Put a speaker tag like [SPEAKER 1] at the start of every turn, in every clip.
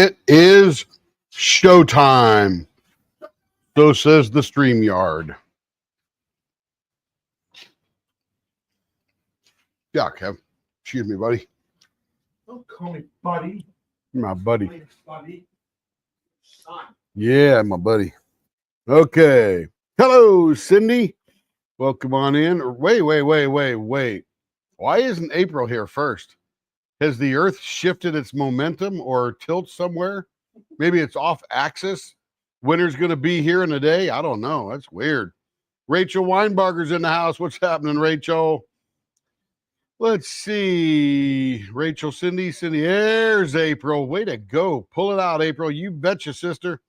[SPEAKER 1] It is showtime. So says the StreamYard. Yeah, Kev. Excuse me, buddy.
[SPEAKER 2] Don't call me buddy.
[SPEAKER 1] My buddy.
[SPEAKER 2] Buddy. Son.
[SPEAKER 1] Yeah, my buddy. Okay. Hello, Cindy. Welcome on in. Wait. Why isn't April here first? Has the Earth shifted its momentum or tilt somewhere? Maybe it's off axis. Winter's going to be here in a day. I don't know. That's weird. Rachel Weinbarger's in the house. What's happening, Rachel? Let's see. Rachel, Cindy. There's April. Way to go. Pull it out, April. You betcha, sister.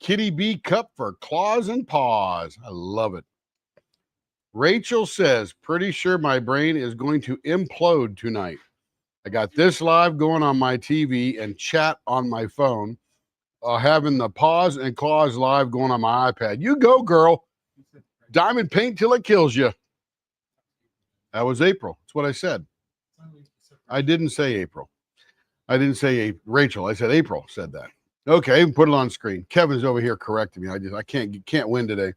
[SPEAKER 1] Kitty B cup for claws and paws. I love it. Rachel says, pretty sure my brain is going to implode tonight. I got this live going on my TV and chat on my phone, having the paws and claws live going on my iPad. You go, girl. Diamond paint till it kills you. That was April. That's what I said. I didn't say April. I didn't say Rachel. I said April said that. Okay, put it on screen. Kevin's over here correcting me. I can't win today.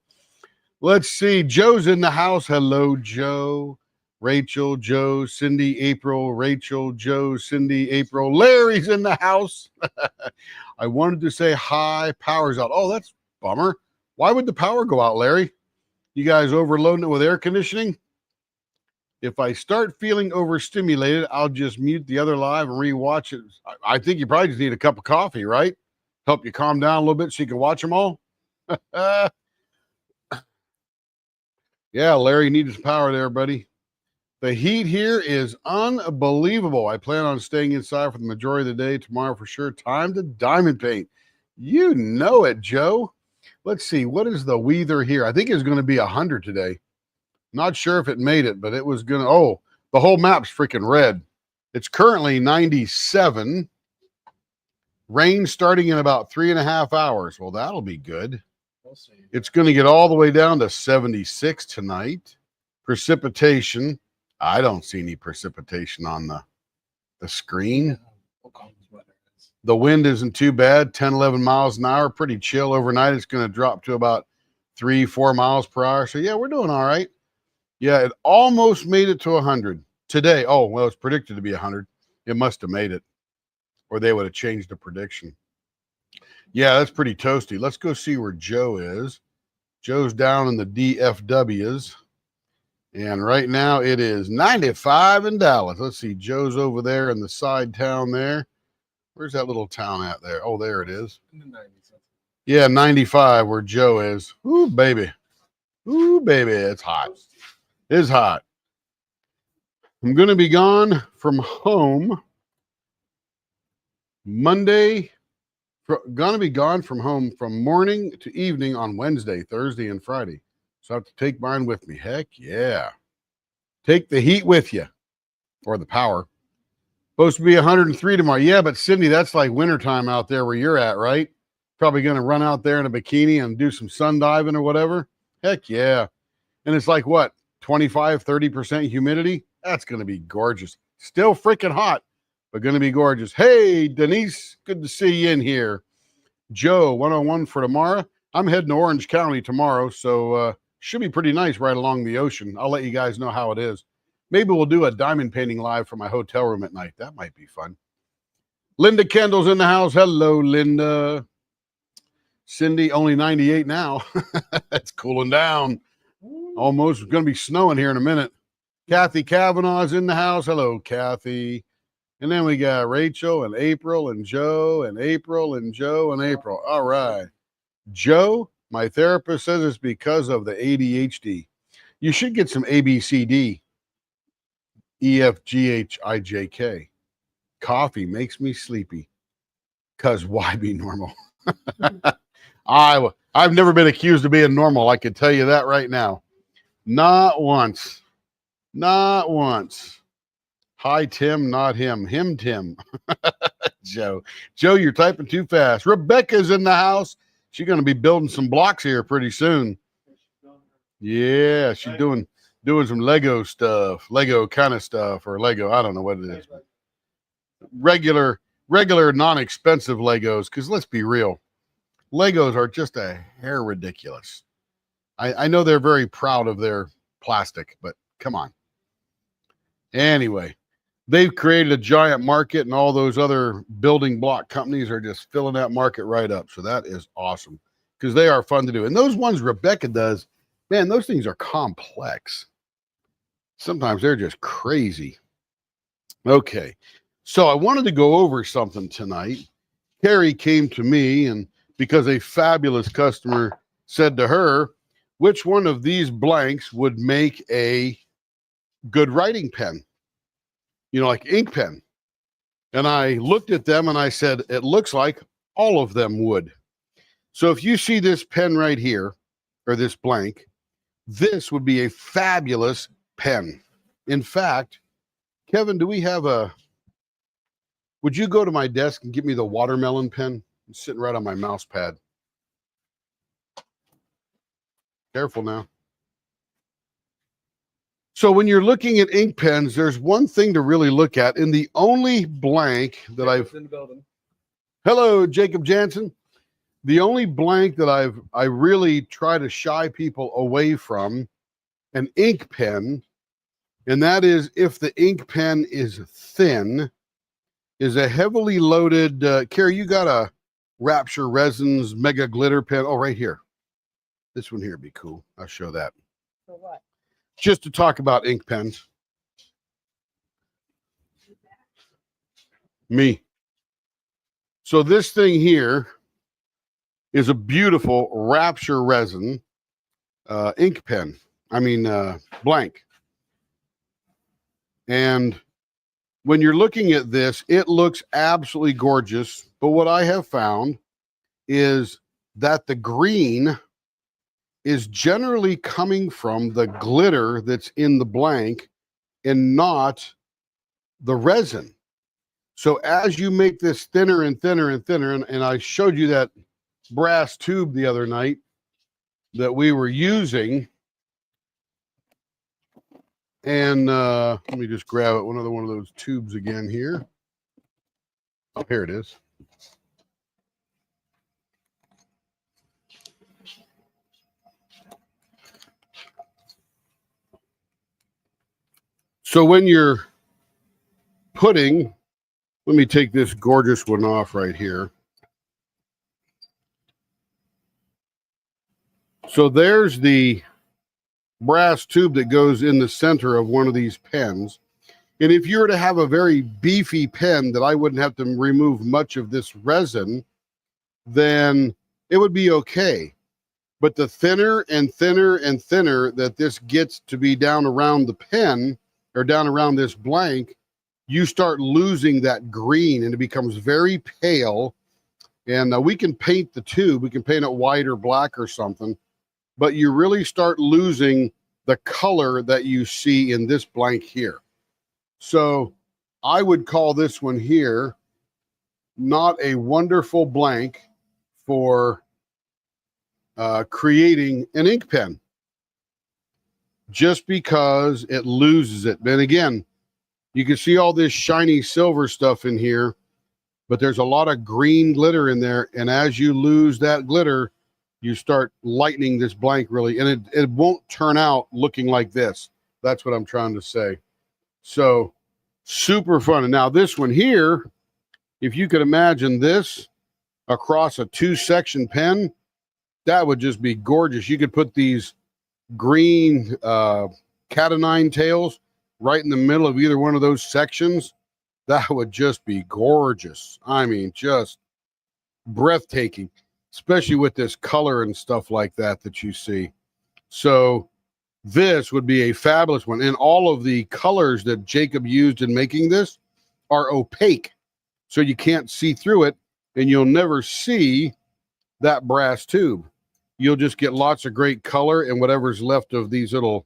[SPEAKER 1] Let's see. Joe's in the house. Hello, Joe. Rachel, Joe, Cindy, April, Rachel, Joe, Cindy, April. Larry's in the house. I wanted to say hi. Power's out. Oh, that's a bummer. Why would the power go out, Larry? You guys overloading it with air conditioning? If I start feeling overstimulated, I'll just mute the other live and rewatch it. I think you probably just need a cup of coffee, right? Help you calm down a little bit so you can watch them all. Yeah, Larry needs power there, buddy. The heat here is unbelievable. I plan on staying inside for the majority of the day tomorrow for sure. Time to diamond paint. You know it, Joe. Let's see. What is the weather here? I think it's going to be 100 today. Not sure if it made it, but it was going to. Oh, the whole map's freaking red. It's currently 97. Rain starting in about 3.5 hours. Well, that'll be good.
[SPEAKER 2] We'll see.
[SPEAKER 1] It's going to get all the way down to 76 tonight. Precipitation. I don't see any precipitation on the screen. The wind isn't too bad, 10, 11 miles an hour, pretty chill. Overnight, it's going to drop to about 3-4 miles per hour. So, yeah, we're doing all right. Yeah, it almost made it to 100 today. Oh, well, it's predicted to be 100. It must have made it, or they would have changed the prediction. Yeah, that's pretty toasty. Let's go see where Joe is. Joe's down in the DFWs. And right now it is 95 in Dallas. Let's see. Joe's over there in the side town there. Where's that little town at there? Oh, there it is.
[SPEAKER 2] In the 90s.
[SPEAKER 1] Yeah, 95 where Joe is. Ooh, baby. Ooh, baby. It's hot. It's hot. I'm going to be gone from home Monday. Going to be gone from home from morning to evening on Wednesday, Thursday, and Friday. So I have to take mine with me. Heck yeah. Take the heat with you. Or the power. Supposed to be 103 tomorrow. Yeah, but Cindy, that's like wintertime out there where you're at, right? Probably going to run out there in a bikini and do some sun diving or whatever. Heck yeah. And it's like what? 25, 30% humidity? That's going to be gorgeous. Still freaking hot, but going to be gorgeous. Hey, Denise, good to see you in here. Joe, 101 for tomorrow. I'm heading to Orange County tomorrow, so should be pretty nice right along the ocean. I'll let you guys know how it is. Maybe we'll do a diamond painting live from my hotel room at night. That might be fun. Linda Kendall's in the house. Hello, Linda. Cindy, only 98 now. It's cooling down. Almost going to be snowing here in a minute. Kathy Kavanaugh's in the house. Hello, Kathy. And then we got Rachel and April and Joe and April and Joe and April. All right. Joe, my therapist says it's because of the ADHD. You should get some ABCD. EFGHIJK. Coffee makes me sleepy. Because why be normal? I've never been accused of being normal. I can tell you that right now. Not once. Not once. Hi, Tim, not him. Him, Tim. Joe. Joe, you're typing too fast. Rebecca's in the house. She's going to be building some blocks here pretty soon. Yeah, she's doing some Lego stuff. Lego kind of stuff or Lego. I don't know what it is. Regular regular, non-expensive Legos, because let's be real, Legos are just a hair ridiculous. I know they're very proud of their plastic, but come on. Anyway, they've created a giant market, and all those other building block companies are just filling that market right up. So that is awesome because they are fun to do. And those ones Rebecca does, man, those things are complex. Sometimes they're just crazy. Okay, so I wanted to go over something tonight. Carrie came to me, and because a fabulous customer said to her, which one of these blanks would make a good writing pen? You know, like ink pen. And I looked at them and I said, it looks like all of them would. So if you see this pen right here, or this blank, this would be a fabulous pen. In fact, Kevin, do we have would you go to my desk and give me the watermelon pen? It's sitting right on my mouse pad. Careful now. So when you're looking at ink pens, there's one thing to really look at. And the only blank that I've...
[SPEAKER 2] in the building.
[SPEAKER 1] Hello, Jacob Jansen. The only blank that I really try to shy people away from an ink pen, and that is if the ink pen is thin, is a heavily loaded, Carrie, you got a Rapture Resins Mega Glitter pen. Oh, right here. This one here would be cool. I'll show that.
[SPEAKER 3] For what?
[SPEAKER 1] Just to talk about ink pens. Me. So this thing here is a beautiful Rapture Resin ink pen. I mean, blank. And when you're looking at this, it looks absolutely gorgeous. But what I have found is that the green is generally coming from the glitter that's in the blank and not the resin. So as you make this thinner and thinner and thinner, and I showed you that brass tube the other night that we were using, and let me just grab it, another one of those tubes again here. Oh, here it is. So when you're putting, let me take this gorgeous one off right here. So there's the brass tube that goes in the center of one of these pens. And if you were to have a very beefy pen that I wouldn't have to remove much of this resin, then it would be okay. But the thinner and thinner and thinner that this gets to be down around the pen or down around this blank, you start losing that green and it becomes very pale. And we can paint the tube. We can paint it white or black or something. But you really start losing the color that you see in this blank here. So I would call this one here not a wonderful blank for creating an ink pen, just because it loses it. And again, you can see all this shiny silver stuff in here, but there's a lot of green glitter in there. And as you lose that glitter, you start lightening this blank really, and it won't turn out looking like this. That's what I'm trying to say. So super fun. And now this one here, if you could imagine this across a 2-section pen, that would just be gorgeous. You could put these green cat o' nine tails right in the middle of either one of those sections. That would just be gorgeous. I mean, just breathtaking, especially with this color and stuff like that you see. So this would be a fabulous one. And all of the colors that Jacob used in making this are opaque, so you can't see through it, and you'll never see that brass tube. You'll just get lots of great color and whatever's left of these little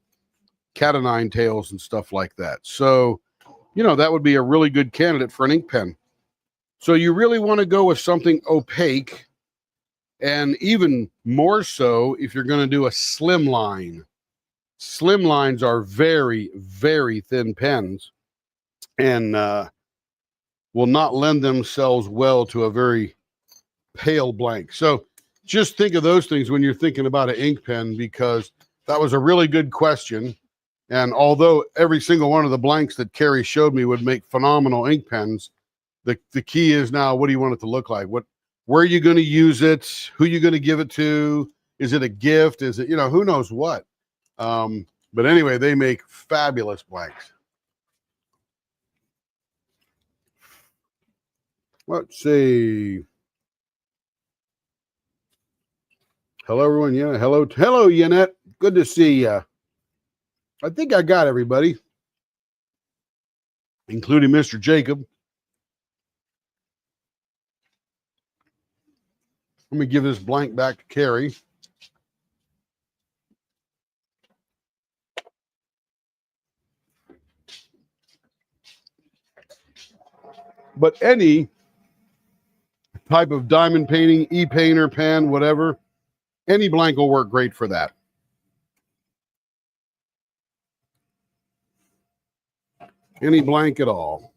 [SPEAKER 1] cat o' nine tails and stuff like that. So, you know, that would be a really good candidate for an ink pen. So you really want to go with something opaque, and even more so if you're going to do a slim line. Slim lines are very, very thin pens. And will not lend themselves well to a very pale blank. So just think of those things when you're thinking about an ink pen, because that was a really good question. And although every single one of the blanks that Carrie showed me would make phenomenal ink pens, the key is now, what do you want it to look like? Where are you going to use it? Who are you going to give it to? Is it a gift? Is it, who knows what? But anyway, they make fabulous blanks. Let's see. Hello, everyone. Yeah, hello, Yannette. Good to see you. I think I got everybody, including Mr. Jacob. Let me give this blank back to Carrie. But any type of diamond painting, e-painter, pen, whatever, any blank will work great for that. Any blank at all.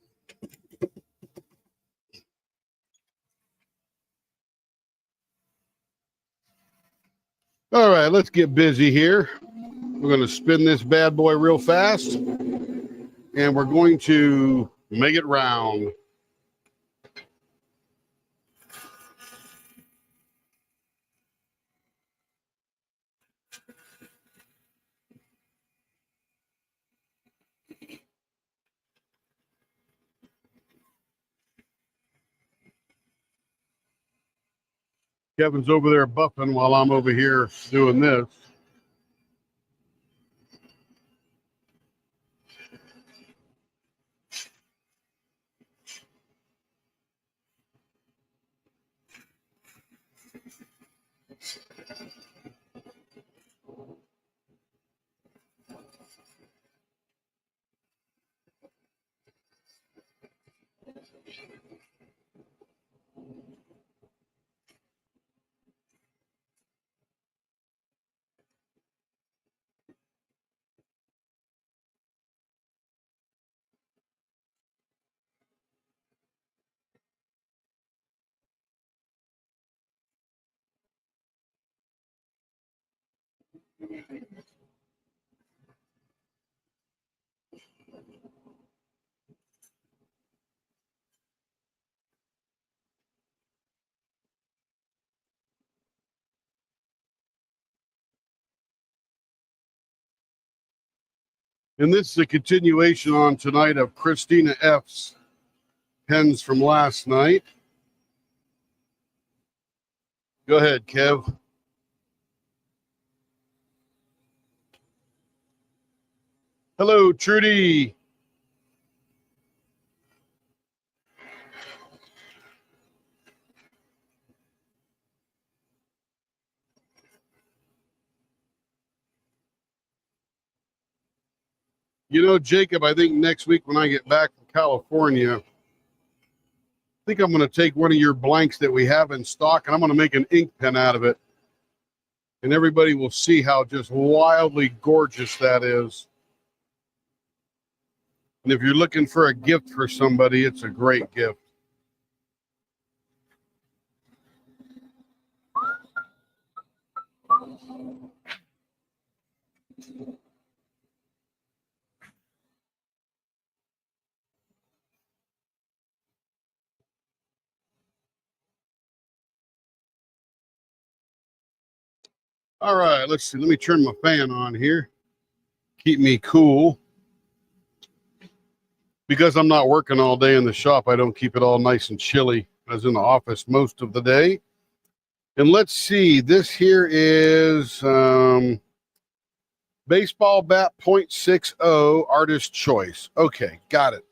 [SPEAKER 1] All right, let's get busy here. We're going to spin this bad boy real fast, and we're going to make it round. Kevin's over there buffing while I'm over here doing this. And this is a continuation on tonight of Christina F's pens from last night. Go ahead, Kev. Hello, Trudy. Jacob, I think next week when I get back from California, I think I'm going to take one of your blanks that we have in stock, and I'm going to make an ink pen out of it. And everybody will see how just wildly gorgeous that is. And if you're looking for a gift for somebody, it's a great gift. All right, let's see. Let me turn my fan on here. Keep me cool. Because I'm not working all day in the shop, I don't keep it all nice and chilly. I was in the office most of the day. And let's see. This here is baseball bat 0.60 artist choice. Okay, got it.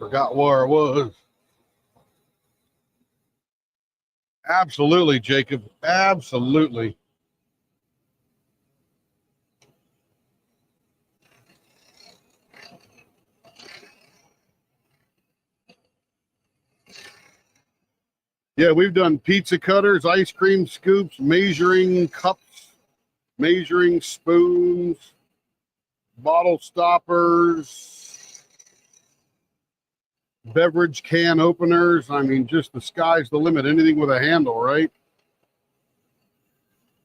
[SPEAKER 1] Forgot where I was. Absolutely, Jacob. Absolutely. Yeah, we've done pizza cutters, ice cream scoops, measuring cups, measuring spoons, bottle stoppers, beverage can openers. I mean, just the sky's the limit. Anything with a handle, right?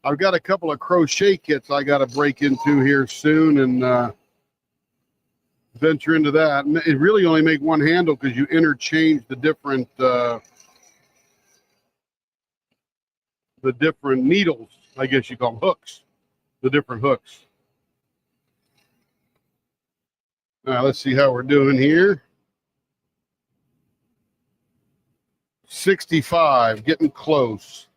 [SPEAKER 1] I've got a couple of crochet kits I got to break into here soon and venture into that. And it really only make one handle because you interchange the different needles, I guess you call them hooks, the different hooks. Now let's see how we're doing here. 65, getting close.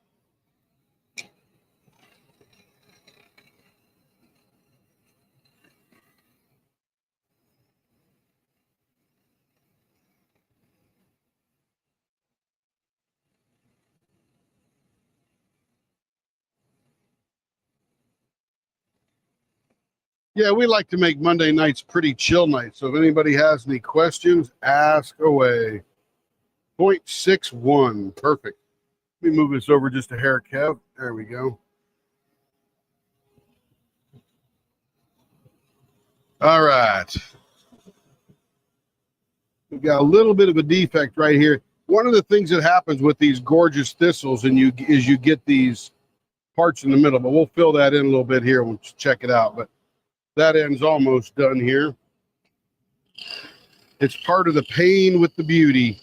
[SPEAKER 1] Yeah, we like to make Monday nights pretty chill nights. So if anybody has any questions, ask away. 0.61. Perfect. Let me move this over just a hair, Kev. There we go. All right. We've got a little bit of a defect right here. One of the things that happens with these gorgeous thistles is you get these parts in the middle, but we'll fill that in a little bit here. We'll check it out. But that end's almost done here. It's part of the pain with the beauty.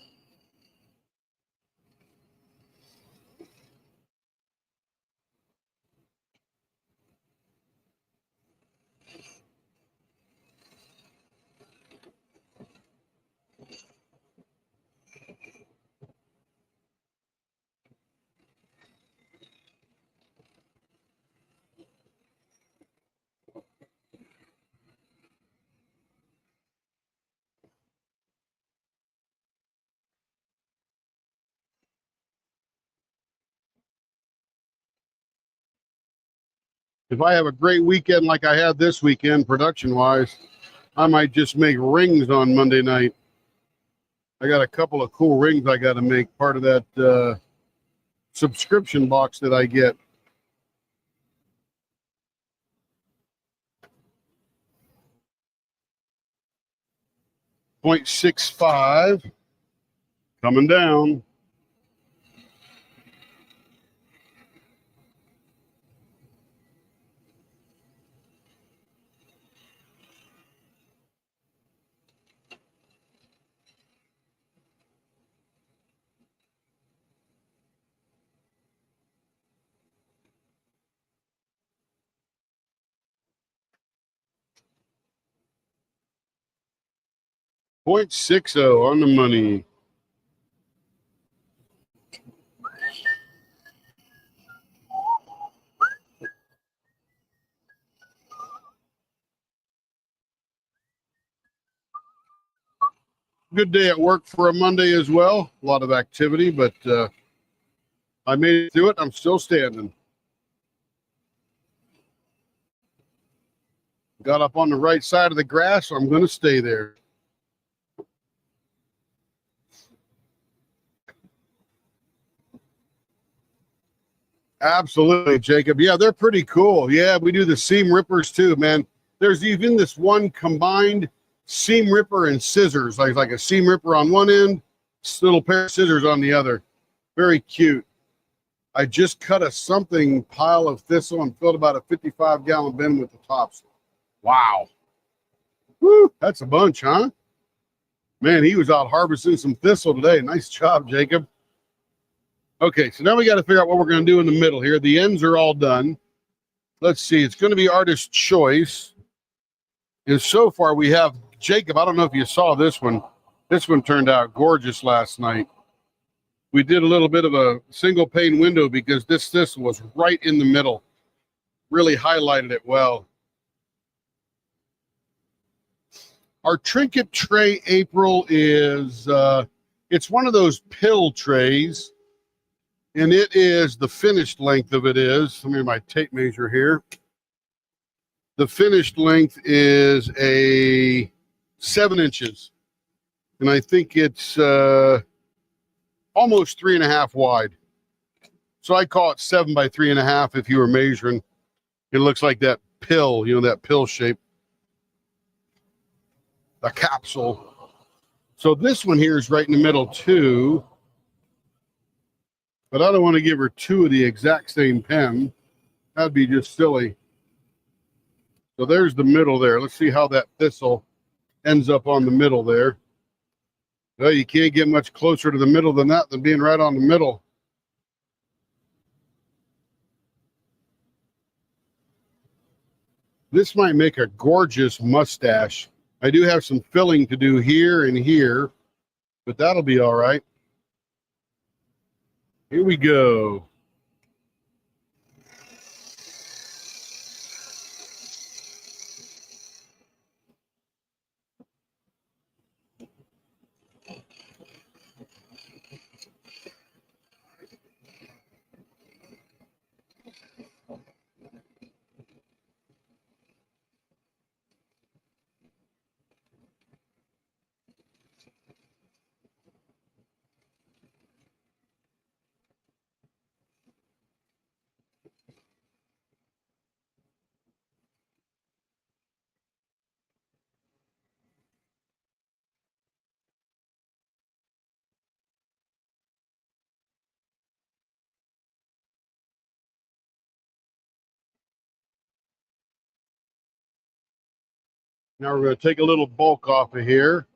[SPEAKER 1] If I have a great weekend like I had this weekend, production-wise, I might just make rings on Monday night. I got a couple of cool rings I got to make, part of that subscription box that I get. .65, coming down. .60 on the money. Good day at work for a Monday as well. A lot of activity, but I made it through it. I'm still standing. Got up on the right side of the grass, so I'm going to stay there. Absolutely, Jacob. Yeah, they're pretty cool. Yeah, we do the seam rippers too, man. There's even this one combined seam ripper and scissors, like a seam ripper on one end, little pair of scissors on the other. Very cute. I just cut a something pile of thistle and filled about a 55-gallon bin with the tops. Wow. Woo, that's a bunch, huh? Man, he was out harvesting some thistle today. Nice job, Jacob. Okay, so now we got to figure out what we're going to do in the middle here. The ends are all done. Let's see. It's going to be artist choice. And so far we have Jacob. I don't know if you saw this one. This one turned out gorgeous last night. We did a little bit of a single pane window because this was right in the middle. Really highlighted it well. Our trinket tray, April, is it's one of those pill trays. And it is, the finished length of it is, let me get my tape measure here. The finished length is a 7 inches. And I think it's almost 3.5 wide. So I call it 7 by 3.5 if you were measuring. It looks like that pill, that pill shape. A capsule. So this one here is right in the middle too, but I don't want to give her two of the exact same pen. That'd be just silly. So there's the middle there. Let's see how that thistle ends up on the middle there. Well, you can't get much closer to the middle than that than being right on the middle. This might make a gorgeous mustache. I do have some filling to do here and here, but that'll be all right. Here we go. Now we're going to take a little bulk off of here.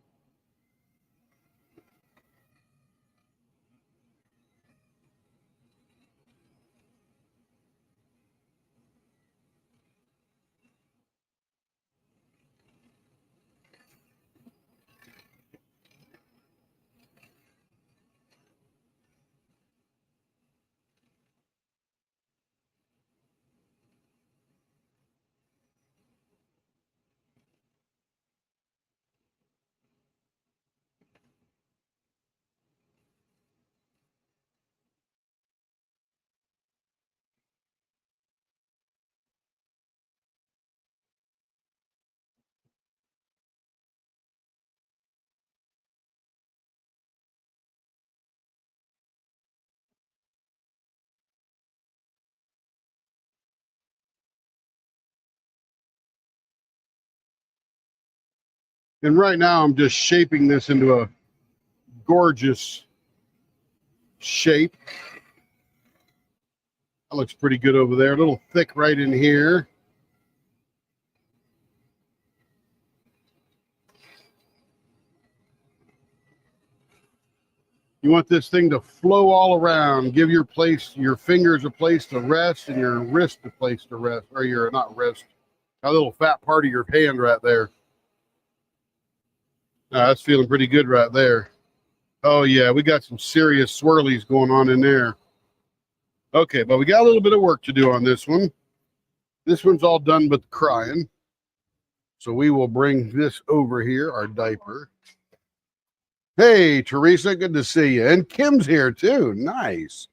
[SPEAKER 1] And right now I'm just shaping this into a gorgeous shape. That looks pretty good over there. A little thick right in here. You want this thing to flow all around. Give your fingers a place to rest and your wrist a place to rest. Or your, not wrist, a little fat part of your hand right there. That's feeling pretty good right there. Oh yeah, we got some serious swirlies going on in there. Okay, but we got a little bit of work to do on this one. This one's all done but crying. So we will bring this over here, our diaper. Hey, Teresa, good to see you. And Kim's here too. Nice.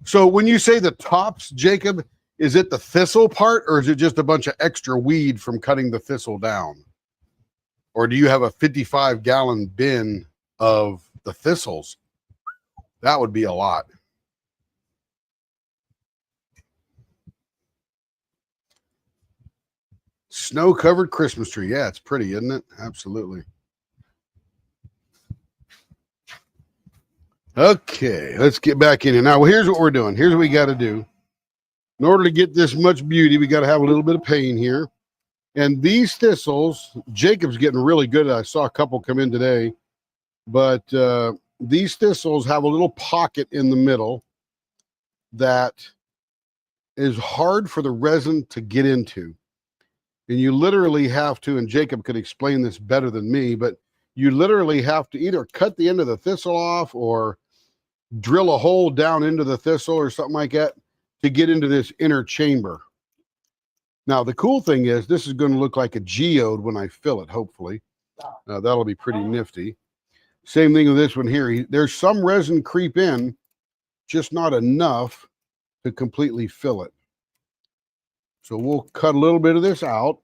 [SPEAKER 1] So when you say the tops, Jacob, is it the thistle part or is it just a bunch of extra weed from cutting the thistle down? Or do you have a 55-gallon bin of the thistles? That would be a lot. Snow-covered Christmas tree. Yeah, it's pretty, isn't it? Absolutely. Okay, let's get back in here. Now, here's what we're doing. Here's what we got to do. In order to get this much beauty, we got to have a little bit of pain here. And these thistles, Jacob's getting really good at it. I saw a couple come in today. But these thistles have a little pocket in the middle that is hard for the resin to get into. And you literally have to, and Jacob could explain this better than me, but you literally have to either cut the end of the thistle off or drill a hole down into the thistle or something like that to get into this inner chamber. Now, the cool thing is this is going to look like a geode when I fill it, hopefully. That'll be pretty nifty. Same thing with this one here. There's some resin creep in, just not enough to completely fill it. So we'll cut a little bit of this out.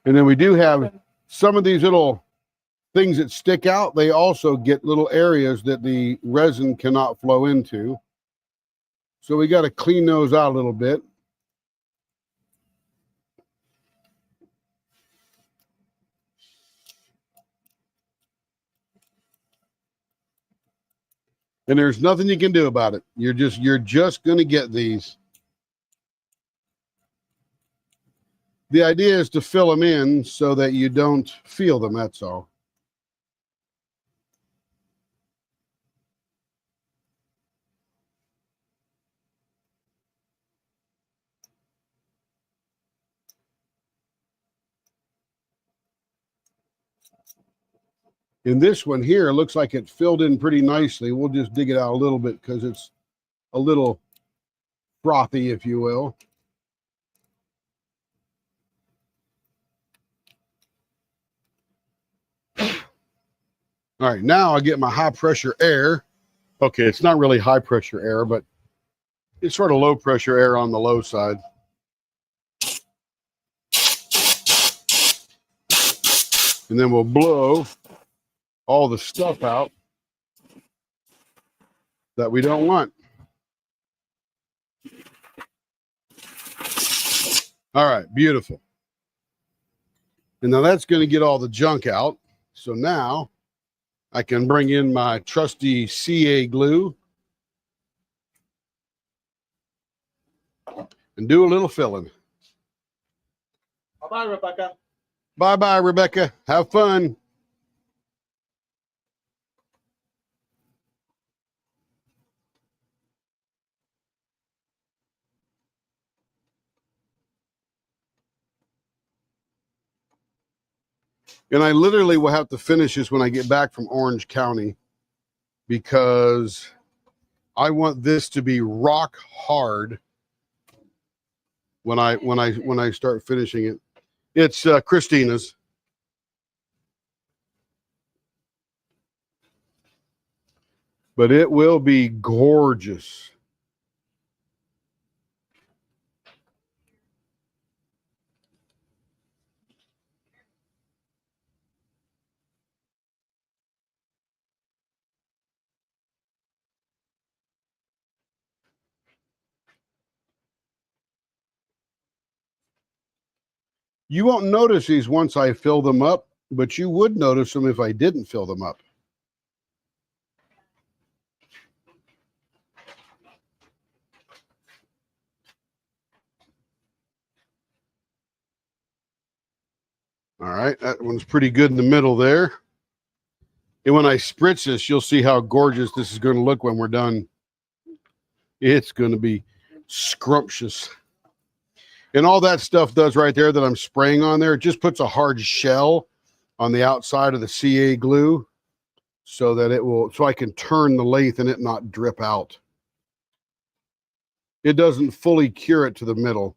[SPEAKER 1] And then we do have some of these little things that stick out, they also get little areas that the resin cannot flow into. So we got to clean those out a little bit. And there's nothing you can do about it. You're just going to get these. The idea is to fill them in so that you don't feel them, that's all. In this one here, it looks like it filled in pretty nicely. We'll just dig it out a little bit because it's a little frothy, if you will. All right, now I get my high pressure air. Okay, it's not really high pressure air, but it's sort of low pressure air on the low side. And then we'll blow all the stuff out that we don't want. All right, beautiful. And now that's going to get all the junk out. So now I can bring in my trusty CA glue and do a little filling.
[SPEAKER 2] Bye-bye, Rebecca.
[SPEAKER 1] Bye-bye, Rebecca. Have fun. And I literally will have to finish this when I get back from Orange County because I want this to be rock hard when I start finishing it. It's Christina's. But it will be gorgeous. You won't notice these once I fill them up, but you would notice them if I didn't fill them up. All right, that one's pretty good in the middle there. And when I spritz this, you'll see how gorgeous this is going to look when we're done. It's going to be scrumptious. And all that stuff does right there that I'm spraying on there, it just puts a hard shell on the outside of the CA glue so that it will, so I can turn the lathe and it not drip out. It doesn't fully cure it to the middle.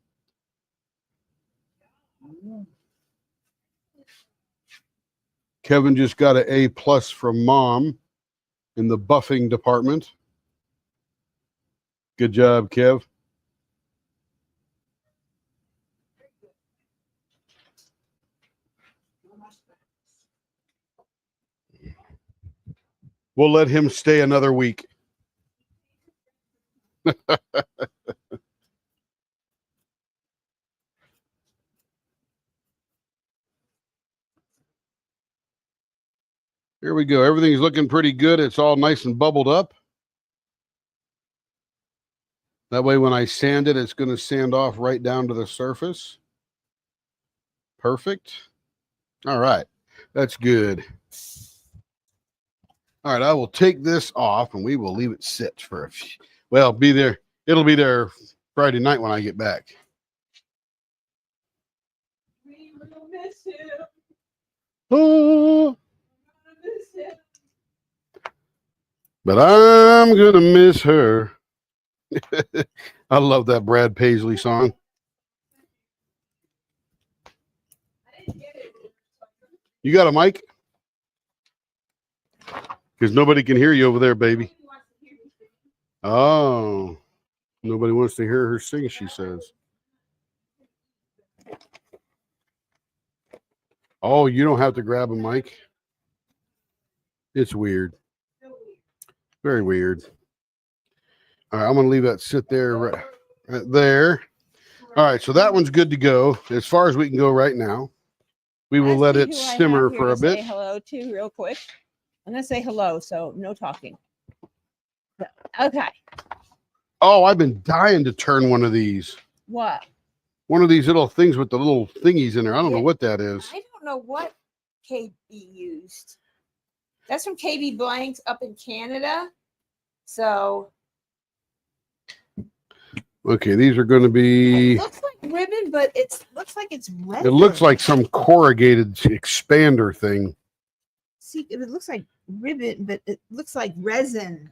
[SPEAKER 1] Kevin just got an A+ from Mom in the buffing department. Good job, Kev. We'll let him stay another week. Here we go. Everything's looking pretty good. It's all nice and bubbled up. That way when I sand it, it's going to sand off right down to the surface. Perfect. All right. That's good. All right. I will take this off and we will leave it sit for a few. Well, be there. It'll be there Friday night when I get back.
[SPEAKER 3] We will miss him.
[SPEAKER 1] Oh.
[SPEAKER 3] Miss him.
[SPEAKER 1] But I'm going to miss her. I love that Brad Paisley song. You got a mic? Because nobody can hear you over there, baby. Oh, nobody wants to hear her sing, she says. Oh, you don't have to grab a mic. It's weird.
[SPEAKER 3] So weird.
[SPEAKER 1] Very weird. All right, I'm going to leave that sit there right there. All right, so that one's good to go as far as we can go right now. We will let it simmer for a bit.
[SPEAKER 3] Say hello to real quick. I'm gonna say hello, so no talking. Okay.
[SPEAKER 1] Oh, I've been dying to turn one of these.
[SPEAKER 3] What?
[SPEAKER 1] One of these little things with the little thingies in there. I don't know what that is.
[SPEAKER 3] I don't know what KB used. That's from KB Blanks up in Canada. So
[SPEAKER 1] Okay, these are going to be.
[SPEAKER 3] it looks like ribbon, but looks like it's resin.
[SPEAKER 1] It looks like some corrugated expander thing.
[SPEAKER 3] See, it looks like ribbon, but it looks like resin.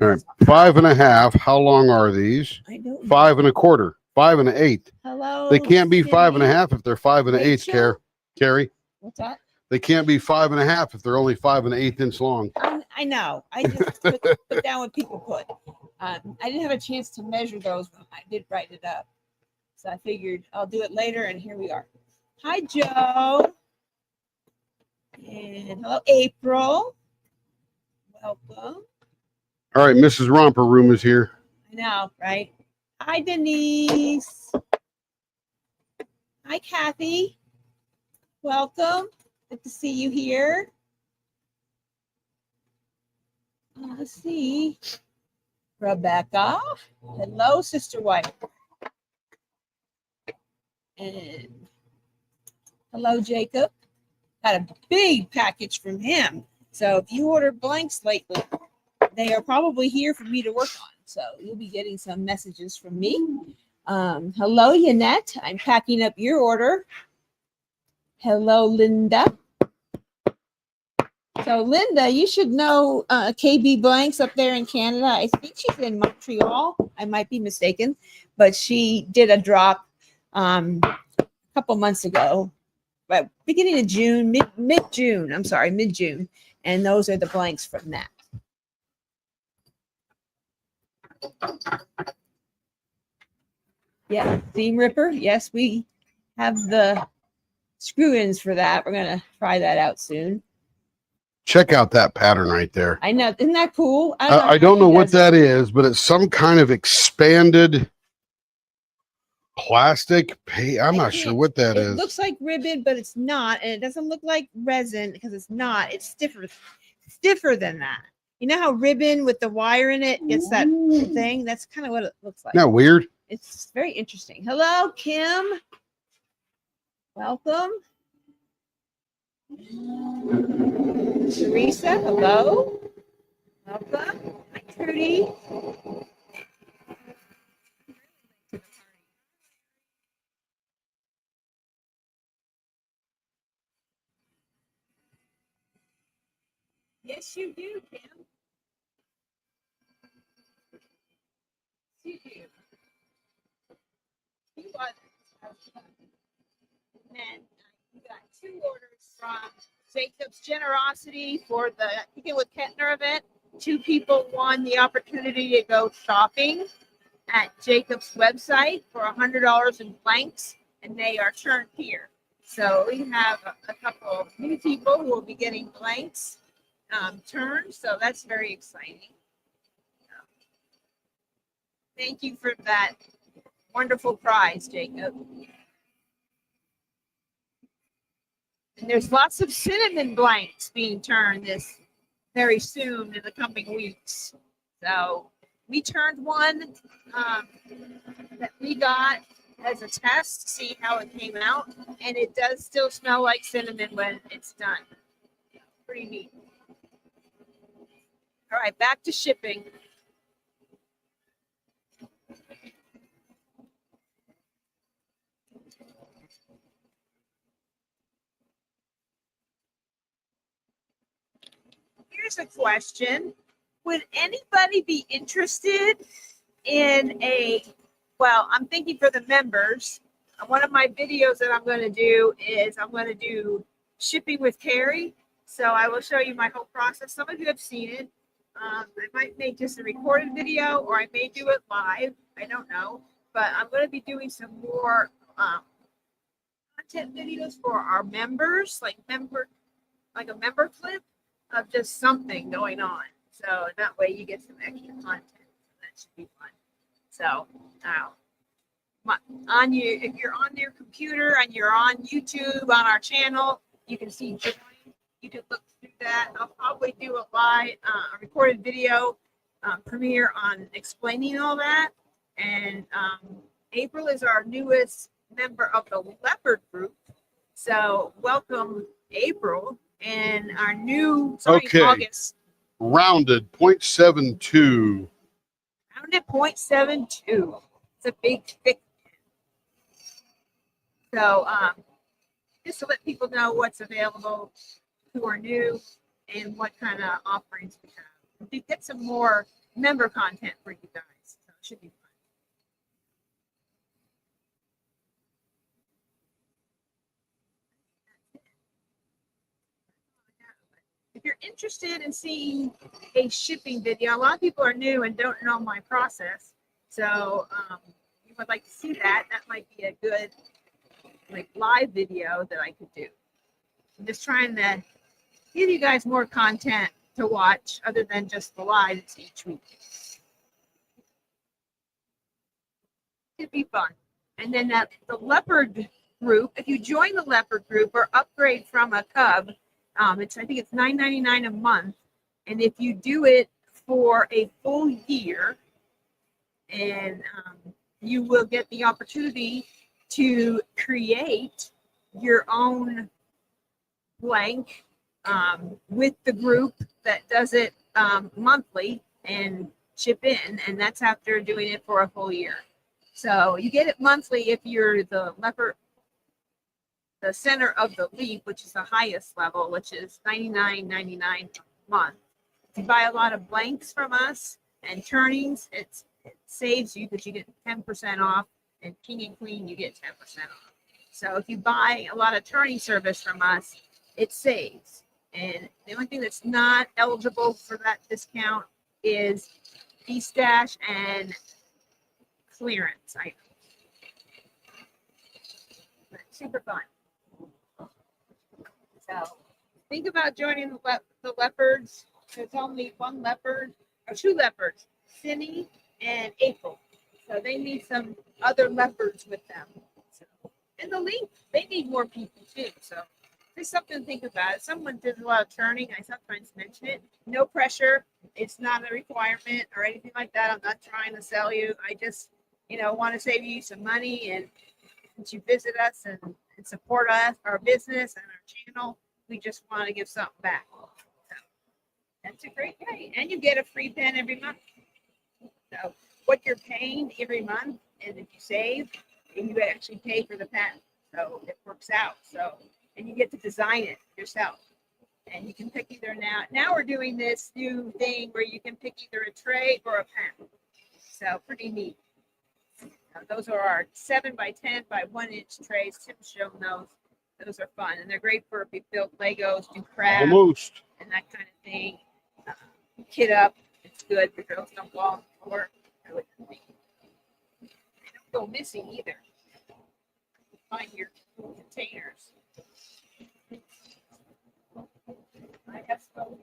[SPEAKER 1] All right, 5.5. How long are these?
[SPEAKER 3] I don't know.
[SPEAKER 1] 5 1/4. 5 1/8.
[SPEAKER 3] Hello.
[SPEAKER 1] They can't be
[SPEAKER 3] Cindy.
[SPEAKER 1] 5 1/2 if they're 5 1/8.
[SPEAKER 3] Rachel?
[SPEAKER 1] Carrie.
[SPEAKER 3] What's that?
[SPEAKER 1] They can't be 5 1/2 if they're only 5 1/8 inch long.
[SPEAKER 3] I know. I just put down what people put. I didn't have a chance to measure those when I did write it up. So I figured I'll do it later, and here we are. Hi, Joe. And hello, April. Welcome.
[SPEAKER 1] All right, Mrs. Romper Room is here.
[SPEAKER 3] I know, right? Hi, Denise. Hi, Kathy. Welcome. Good to see you here. Let's see. Rebecca. Hello, Sister White. And hello, Jacob. Got a big package from him. So if you ordered blanks lately, they are probably here for me to work on. So you'll be getting some messages from me. Hello, Yanette. I'm packing up your order. Hello, Linda. So Linda, you should know KB Blanks up there in Canada. I think she's in Montreal. I might be mistaken, but she did a drop a couple months ago, but beginning of June, mid-June. I'm sorry, mid-June, and those are the blanks from that. Yeah, seam ripper. Yes, we have the screw-ins for that. We're gonna try that out soon.
[SPEAKER 1] Check out that pattern right there.
[SPEAKER 3] I know, isn't that cool?
[SPEAKER 1] I don't know what that is, but it's some kind of expanded plastic. I'm not sure what that is.
[SPEAKER 3] It looks like ribbon, but it's not, and it doesn't look like resin because it's not. It's stiffer than that. You know how ribbon with the wire in it gets that thing? That's kind of what it looks like.
[SPEAKER 1] Isn't that weird?
[SPEAKER 3] It's very interesting. Hello, Kim. Welcome. Teresa, hello. Welcome. Hi, Trudy. Yes, you do, Kim. You do. You want and you got 2 orders from Jacob's Generosity for the Kicking with Kettner event. 2 people won the opportunity to go shopping at Jacob's website for $100 in blanks, and they are turned here. So we have a couple of new people who will be getting blanks turned, so that's very exciting. Thank you for that wonderful prize, Jacob. And there's lots of cinnamon blanks being turned this very soon in the coming weeks. So we turned one that we got as a test to see how it came out, and it does still smell like cinnamon when it's done. Pretty neat. All right, back to shipping. Here's a question. Would anybody be interested in well, I'm thinking for the members, one of my videos that I'm going to do is I'm going to do shipping with Carrie. So I will show you my whole process. Some of you have seen it. I might make just a recorded video, or I may do it live. I don't know. But I'm going to be doing some more content videos for our members, like a member clip. of just something going on. So that way you get some extra content. That should be fun. So on you, if you're on your computer and you're on YouTube on our channel, you can see join. You can look through that. I'll probably do a recorded video premiere on explaining all that. And April is our newest member of the Leopard group. So welcome, April, and our new
[SPEAKER 1] Okay.
[SPEAKER 3] August.
[SPEAKER 1] Rounded 0.72.
[SPEAKER 3] Rounded 0.72. It's a big, thick. So just to let people know what's available who are new and what kind of offerings we have. We get some more member content for you guys. So it should be fun. If you're interested in seeing a shipping video, a lot of people are new and don't know my process. So you would like to see that, that might be a good live video that I could do. I'm just trying to give you guys more content to watch other than just the lives each week. It'd be fun. And then the Leopard group, if you join the Leopard group or upgrade from a Cub, I think it's $9.99 a month. And if you do it for a full year, and you will get the opportunity to create your own blank with the group that does it monthly and ship in, and that's after doing it for a full year. So you get it monthly if you're the Leopard, the center of the leaf, which is the highest level, which is $99.99 a month. If you buy a lot of blanks from us and turnings, it saves you because you get 10% off, and king and queen you get 10% off. So if you buy a lot of turning service from us, it saves. And the only thing that's not eligible for that discount is de-stash and clearance items. But super fun. So think about joining the Leopards. There's only one leopard, or two leopards, Cindy and April. So they need some other leopards with them. So, and the link, they need more people too. So there's something to think about. If someone did a lot of turning, I sometimes mention it. No pressure. It's not a requirement or anything like that. I'm not trying to sell you. I just, want to save you some money. And since you visit us and support us, our business and our channel, we just want to give something back. So that's a great way. And you get a free pen every month. So what you're paying every month, and if you save, and you actually pay for the pen. So it works out. So, and you get to design it yourself. And you can pick either now we're doing this new thing where you can pick either a tray or a pen. So pretty neat. Those are our 7 by 10 by 1 inch trays. Tim's shown those. Those are fun, and they're great for if you build Legos, do crafts,
[SPEAKER 1] Almost.
[SPEAKER 3] and that kind of thing. Kit up. It's good. The girls don't fall on the floor. They don't go missing either. Find your containers. I have some.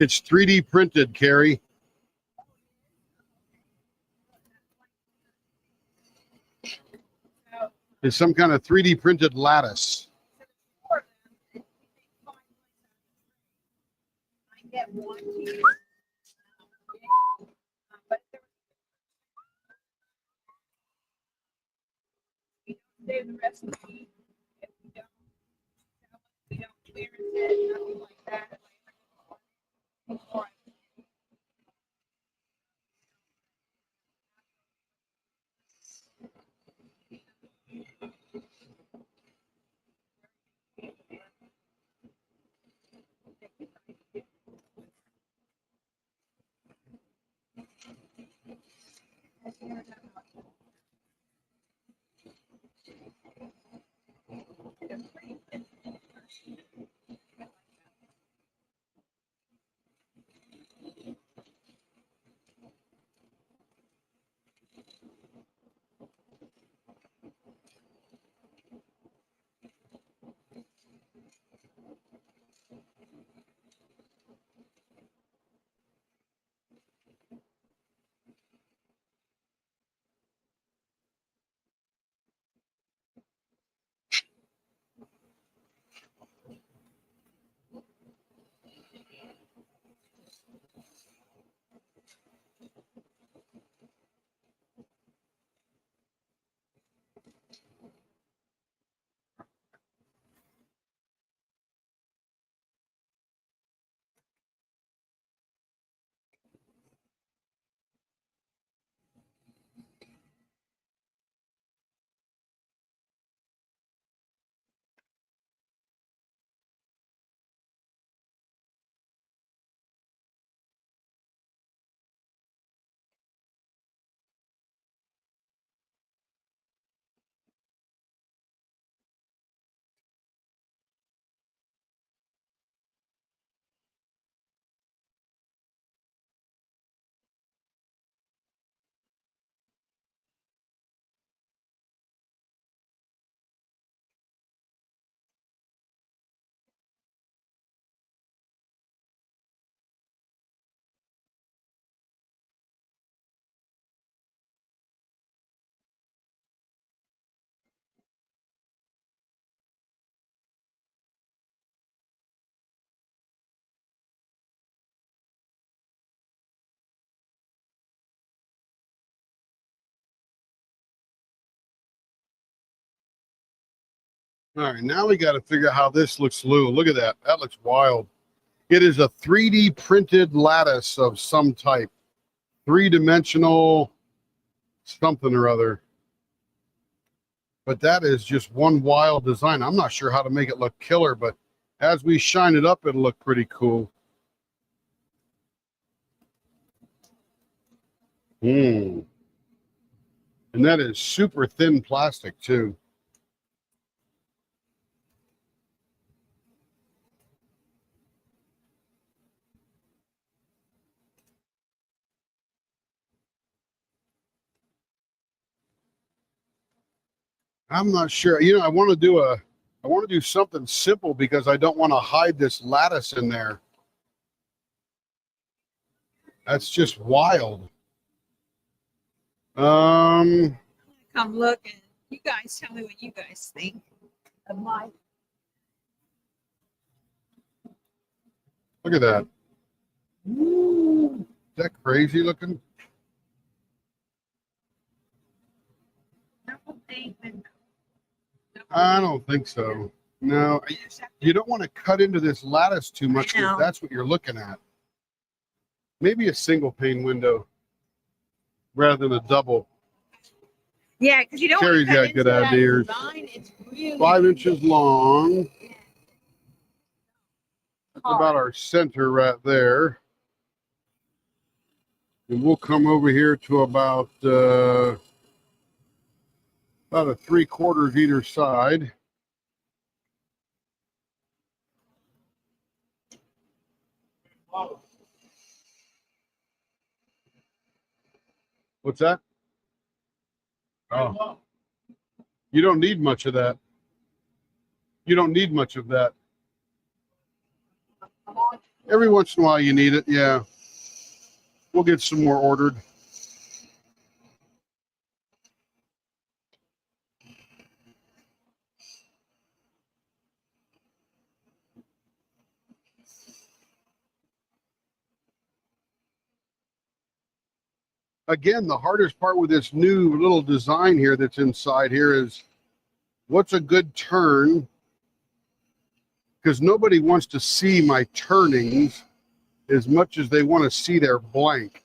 [SPEAKER 1] It's 3D printed, Carrie. It's some kind of 3D printed lattice.
[SPEAKER 3] I get one here. Save the recipe. If we don't clearance it, nothing like that.
[SPEAKER 1] All right, now we got to figure out how this looks, Lou. Look at that. That looks wild. It is a 3D printed lattice of some type. Three-dimensional something or other. But that is just one wild design. I'm not sure how to make it look killer, but as we shine it up, it'll look pretty cool. And that is super thin plastic too. I'm not sure. You know, I want to do something simple because I don't want to hide this lattice in there. That's just wild.
[SPEAKER 3] Come look and you guys tell me what you guys think of my.
[SPEAKER 1] Look at that. Ooh, is that crazy looking? I don't think so. No, you don't want to cut into this lattice too much because that's what you're looking at. Maybe a single pane window rather than a double.
[SPEAKER 3] Yeah, because you don't
[SPEAKER 1] Carrie's
[SPEAKER 3] want to
[SPEAKER 1] got good ideas.
[SPEAKER 3] It's really
[SPEAKER 1] 5 inches long. That's
[SPEAKER 3] hard.
[SPEAKER 1] about our center right there. And we'll come over here to about a 3/4 either side. What's that? Oh, you don't need much of that. You don't need much of that. Every once in a while you need it, yeah. We'll get some more ordered. Again, the hardest part with this new little design here that's inside here is what's a good turn? Because nobody wants to see my turnings as much as they want to see their blank.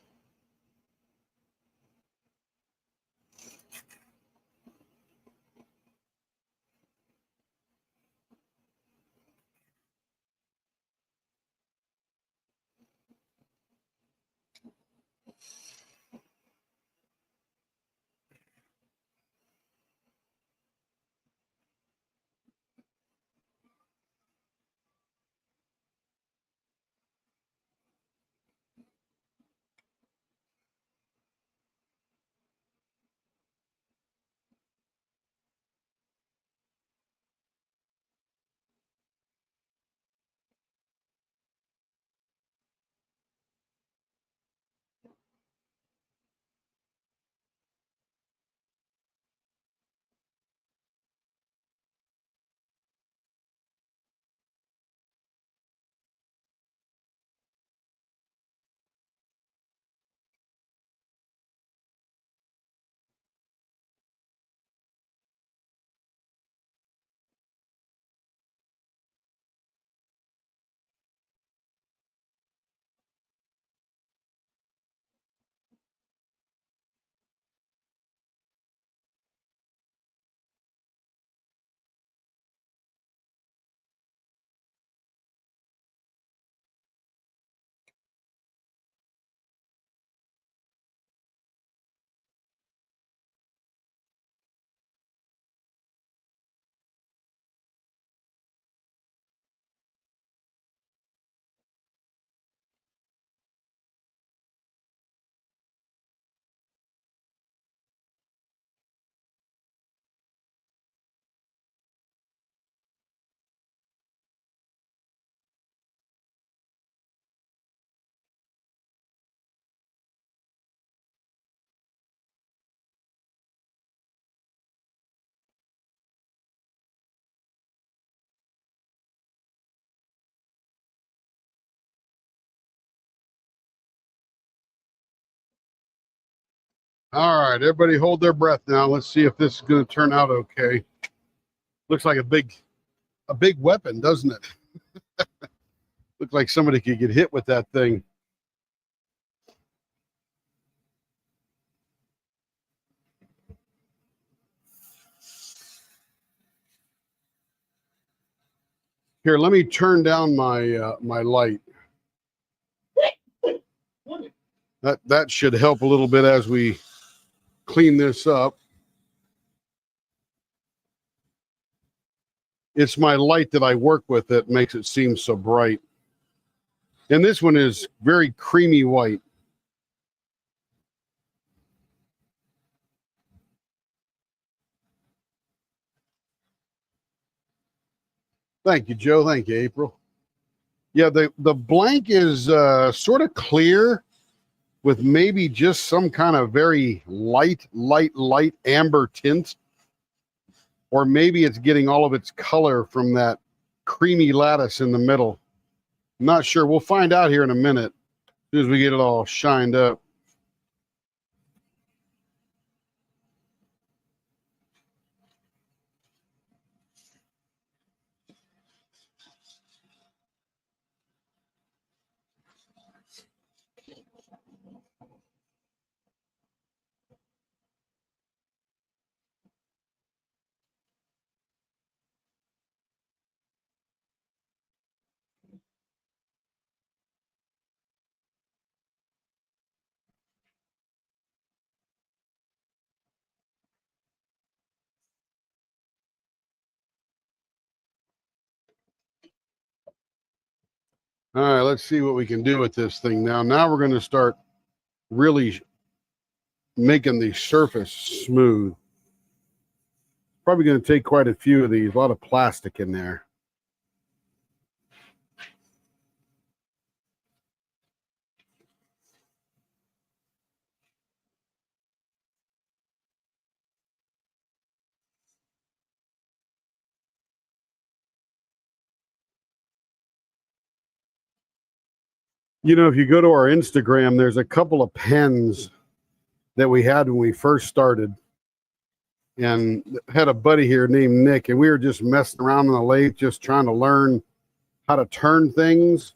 [SPEAKER 1] All right, everybody hold their breath now. Let's see if this is going to turn out okay. Looks like a big weapon, doesn't it? Looks like somebody could get hit with that thing. Here, let me turn down my my light. That should help a little bit as we clean this up. It's my light that I work with that makes it seem so bright. And this one is very creamy white. Thank you, Joe. Thank you, April. Yeah, the blank is sort of clear with maybe just some kind of very light amber tint. Or maybe it's getting all of its color from that creamy lattice in the middle. I'm not sure. We'll find out here in a minute as soon as we get it all shined up. All right, let's see what we can do with this thing now. Now we're going to start really making the surface smooth. Probably going to take quite a few of these, a lot of plastic in there. You know, if you go to our Instagram, there's a couple of pens that we had when we first started. And had a buddy here named Nick, and we were just messing around in the lathe, just trying to learn how to turn things.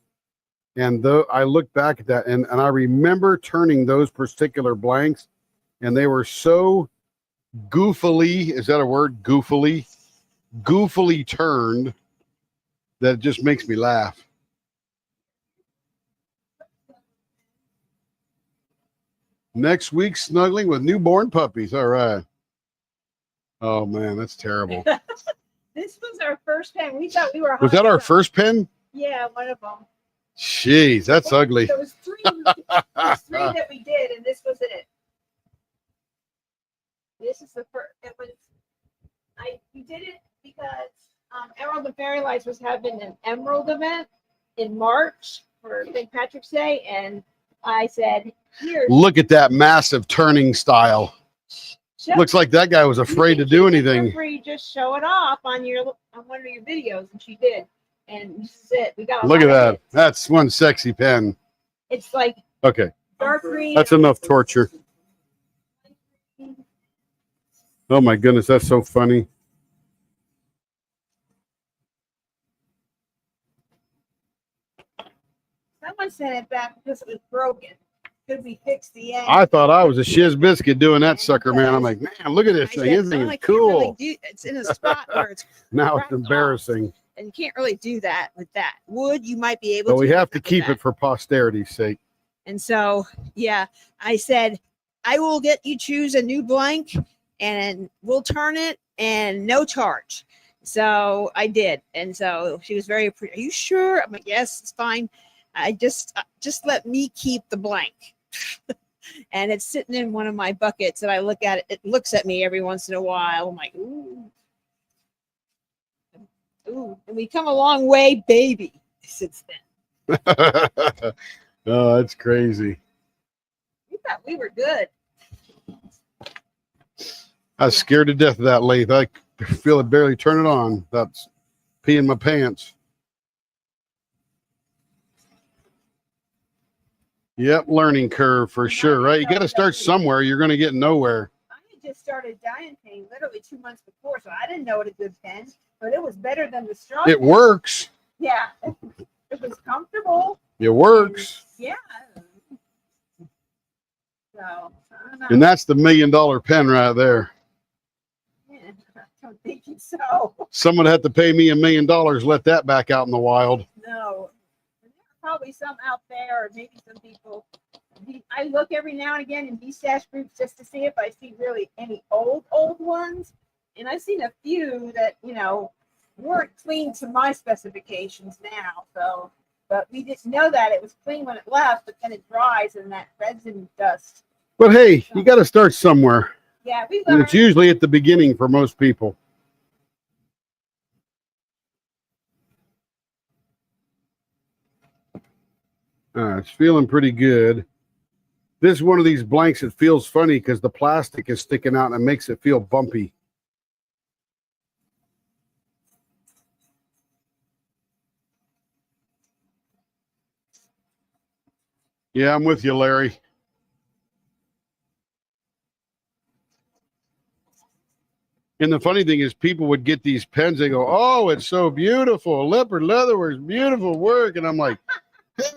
[SPEAKER 1] And though I look back at that, and I remember turning those particular blanks, and they were so goofily, is that a word? Goofily turned that it just makes me laugh. Next week, snuggling with newborn puppies. All right. Oh man, that's terrible.
[SPEAKER 3] This was our first pen. We thought we were.
[SPEAKER 1] Was that our first pen?
[SPEAKER 3] Yeah, one of them.
[SPEAKER 1] Jeez, that's ugly.
[SPEAKER 3] There was three. There was three that we did, and this was it. This is the first. It was. We did it because Emerald and Fairy Lights was having an Emerald event in March for St. Patrick's Day, and I said, "Here,
[SPEAKER 1] look at that massive turning style." Looks like that guy was afraid to do anything.
[SPEAKER 3] Free, just show it off on one of your videos, and she did. And this is it. We got.
[SPEAKER 1] Look at that. That's one sexy pen.
[SPEAKER 3] It's like
[SPEAKER 1] okay.
[SPEAKER 3] Dark green.
[SPEAKER 1] That's enough torture. Oh my goodness, that's so funny.
[SPEAKER 3] Someone sent it back because it was broken. Could we fix the end?
[SPEAKER 1] I thought I was a shiz biscuit doing that sucker, man. I'm like, man, look at this thing. This thing is cool.
[SPEAKER 3] It's in a spot where it's
[SPEAKER 1] now it's embarrassing.
[SPEAKER 3] And you can't really do that with that. Wood, you might be able
[SPEAKER 1] to. But
[SPEAKER 3] we
[SPEAKER 1] have to keep it for posterity's sake.
[SPEAKER 3] And so, yeah, I said, I will get you choose a new blank and we'll turn it and no charge. So I did. And so she was very, are you sure? I'm like, yes, it's fine. I just let me keep the blank. And it's sitting in one of my buckets and I look at it. It looks at me every once in a while. I'm like, ooh. Ooh. And we come a long way, baby, since then.
[SPEAKER 1] Oh, that's crazy.
[SPEAKER 3] We thought we were good.
[SPEAKER 1] I was scared to death of that lathe. I feel it barely turn it on. That's peeing my pants. Yep, learning curve for sure, right? You got to start somewhere. You're going to get nowhere.
[SPEAKER 3] I just started dyeing paint literally 2 months before, so I didn't know what a good pen, but it was better than the straw.
[SPEAKER 1] It
[SPEAKER 3] pen.
[SPEAKER 1] works.
[SPEAKER 3] Yeah, it was comfortable.
[SPEAKER 1] It works.
[SPEAKER 3] Yeah. So I don't know.
[SPEAKER 1] And that's the $1 million pen right there.
[SPEAKER 3] Yeah, I don't think so.
[SPEAKER 1] Someone had to pay me $1 million, let that back out in the wild.
[SPEAKER 3] No, there are probably some out there, or maybe some people. I look every now and again in B-stash groups just to see if I see really any old ones, and I've seen a few that weren't clean to my specifications now. So, but we didn't know that it was clean when it left, but then it dries and that resin dust.
[SPEAKER 1] But hey, you got to start somewhere.
[SPEAKER 3] Yeah, we
[SPEAKER 1] And
[SPEAKER 3] learned.
[SPEAKER 1] it's usually at the beginning for most people. It's feeling pretty good. This is one of these blanks that feels funny because the plastic is sticking out and it makes it feel bumpy. Yeah, I'm with you, Larry. And the funny thing is people would get these pens, they go, oh, it's so beautiful. Leopard Leatherworks, beautiful work. And I'm like,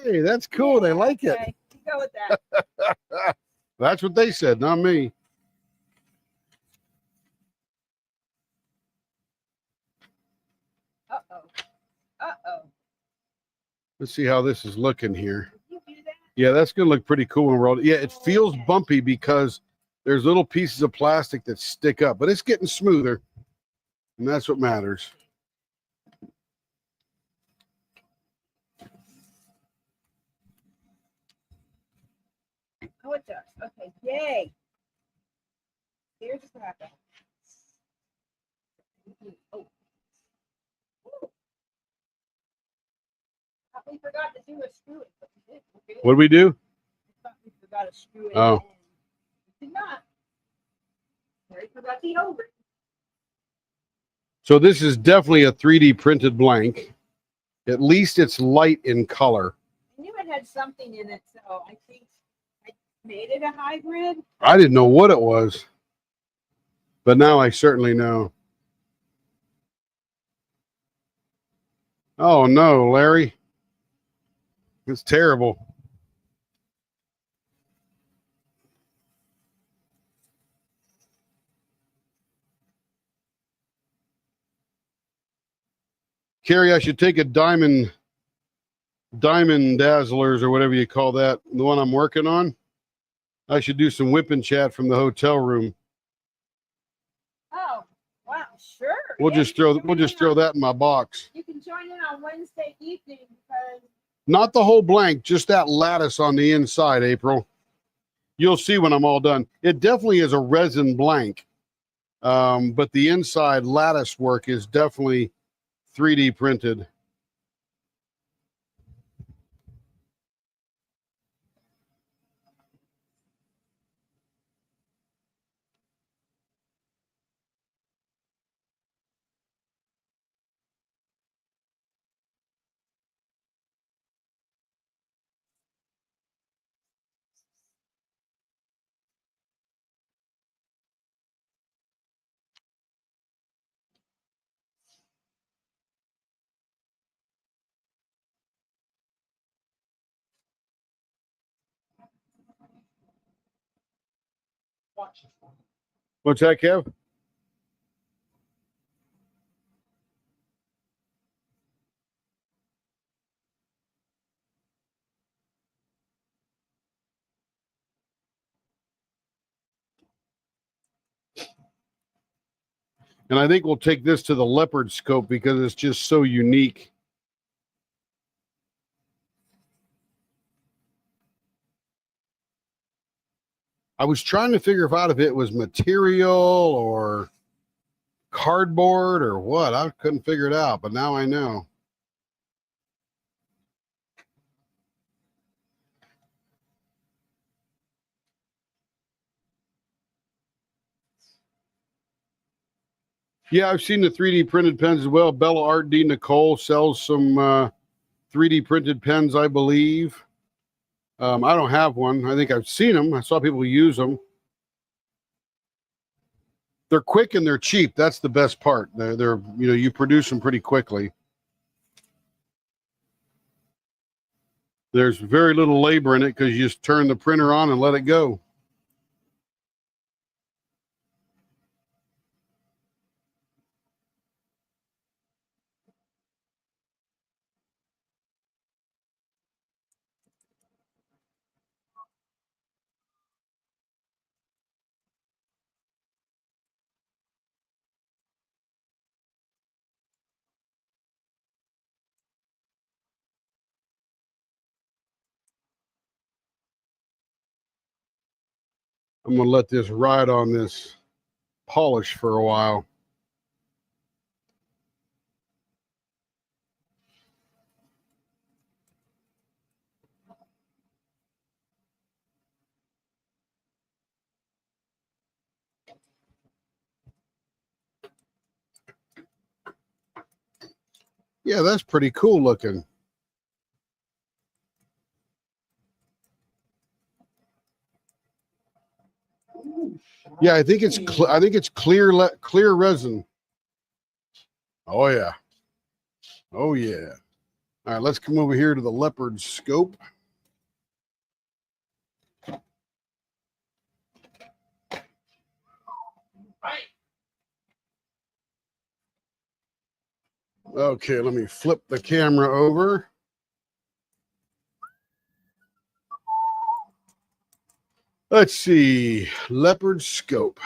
[SPEAKER 1] hey, that's cool. They like it.
[SPEAKER 3] Okay, you go with that.
[SPEAKER 1] That's what they said, not me.
[SPEAKER 3] Uh-oh.
[SPEAKER 1] Let's see how this is looking here.
[SPEAKER 3] Did you do that?
[SPEAKER 1] Yeah, that's going to look pretty cool when we're all, yeah, it feels bumpy because there's little pieces of plastic that stick up, but it's getting smoother, and that's what matters.
[SPEAKER 3] Oh, it does. Okay, yay. Here's the cracker. Oh. Woo. Thought we forgot to do a screw it, but we did. We're good.
[SPEAKER 1] What do we do?
[SPEAKER 3] I thought we forgot to screw it.
[SPEAKER 1] Oh.
[SPEAKER 3] In. We did not. Mary forgot the over.
[SPEAKER 1] So this is definitely a 3D printed blank. At least it's light in color.
[SPEAKER 3] I knew it had something in it, so I think I made it a hybrid.
[SPEAKER 1] I didn't know what it was, but now I certainly know. Oh no, Larry. It's terrible. Carrie, I should take a diamond dazzlers or whatever you call that, the one I'm working on. I should do some whip and chat from the hotel room.
[SPEAKER 3] Oh, wow, sure.
[SPEAKER 1] We'll
[SPEAKER 3] Yeah,
[SPEAKER 1] just
[SPEAKER 3] you
[SPEAKER 1] throw
[SPEAKER 3] can join in
[SPEAKER 1] that in my box.
[SPEAKER 3] You can join in on Wednesday evening because
[SPEAKER 1] Not the whole blank, just that lattice on the inside, April. You'll see when I'm all done. It definitely is a resin blank, but the inside lattice work is definitely 3D printed.
[SPEAKER 2] Watch it.
[SPEAKER 1] What's that, Kev? And I think we'll take this to the Leopard scope because it's just so unique. I was trying to figure out if it was material or cardboard or what. I couldn't figure it out, but now I know. Yeah, I've seen the 3D printed pens as well. Bella Art D. Nicole sells some 3D printed pens, I believe. I don't have one. I think I've seen them. I saw people use them. They're quick and they're cheap. That's the best part. They're you know, you produce them pretty quickly. There's very little labor in it because you just turn the printer on and let it go. I'm going to let this ride on this polish for a while. Yeah, that's pretty cool looking. Yeah, I think it's clear resin. Oh yeah. Oh yeah. All right, let's come over here to the Leopard scope. Okay, let me flip the camera over. Let's see, Leopard scope.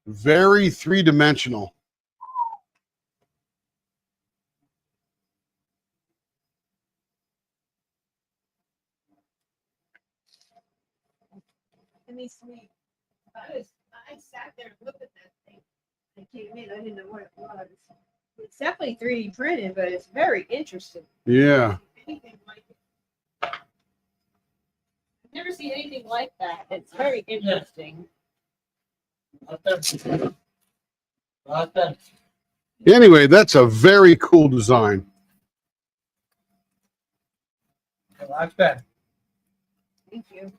[SPEAKER 1] Very three-dimensional.
[SPEAKER 3] Let me see. I sat there and looked at that thing. I came in, I didn't know what it was. It's definitely 3D printed, but it's very interesting.
[SPEAKER 1] Yeah.
[SPEAKER 3] Anything like it. I've never seen anything like that. It's very interesting.
[SPEAKER 1] Anyway, that's a very cool design.
[SPEAKER 2] Thank
[SPEAKER 3] Thank you.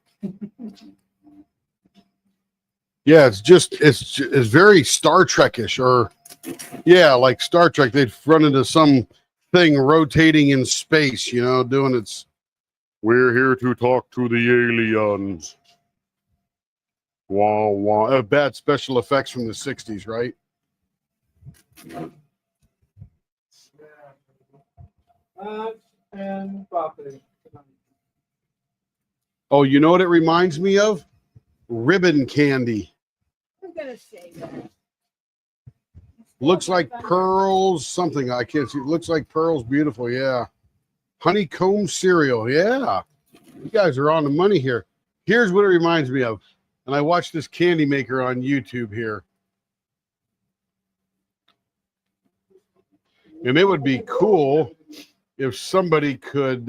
[SPEAKER 1] Yeah, it's very Star Trek-ish, or yeah, like Star Trek. They'd run into some thing rotating in space, you know, doing its. We're here to talk to the aliens. Wow, wow. Bad special effects from the 60s, right?
[SPEAKER 2] And property.
[SPEAKER 1] Oh, you know what it reminds me of? Ribbon candy.
[SPEAKER 3] I'm gonna say that.
[SPEAKER 1] Looks like pearls, something I can't see. Looks like pearls, beautiful, yeah. Honeycomb cereal, yeah. You guys are on the money here. Here's what it reminds me of. And I watched this candy maker on YouTube here. And it would be cool if somebody could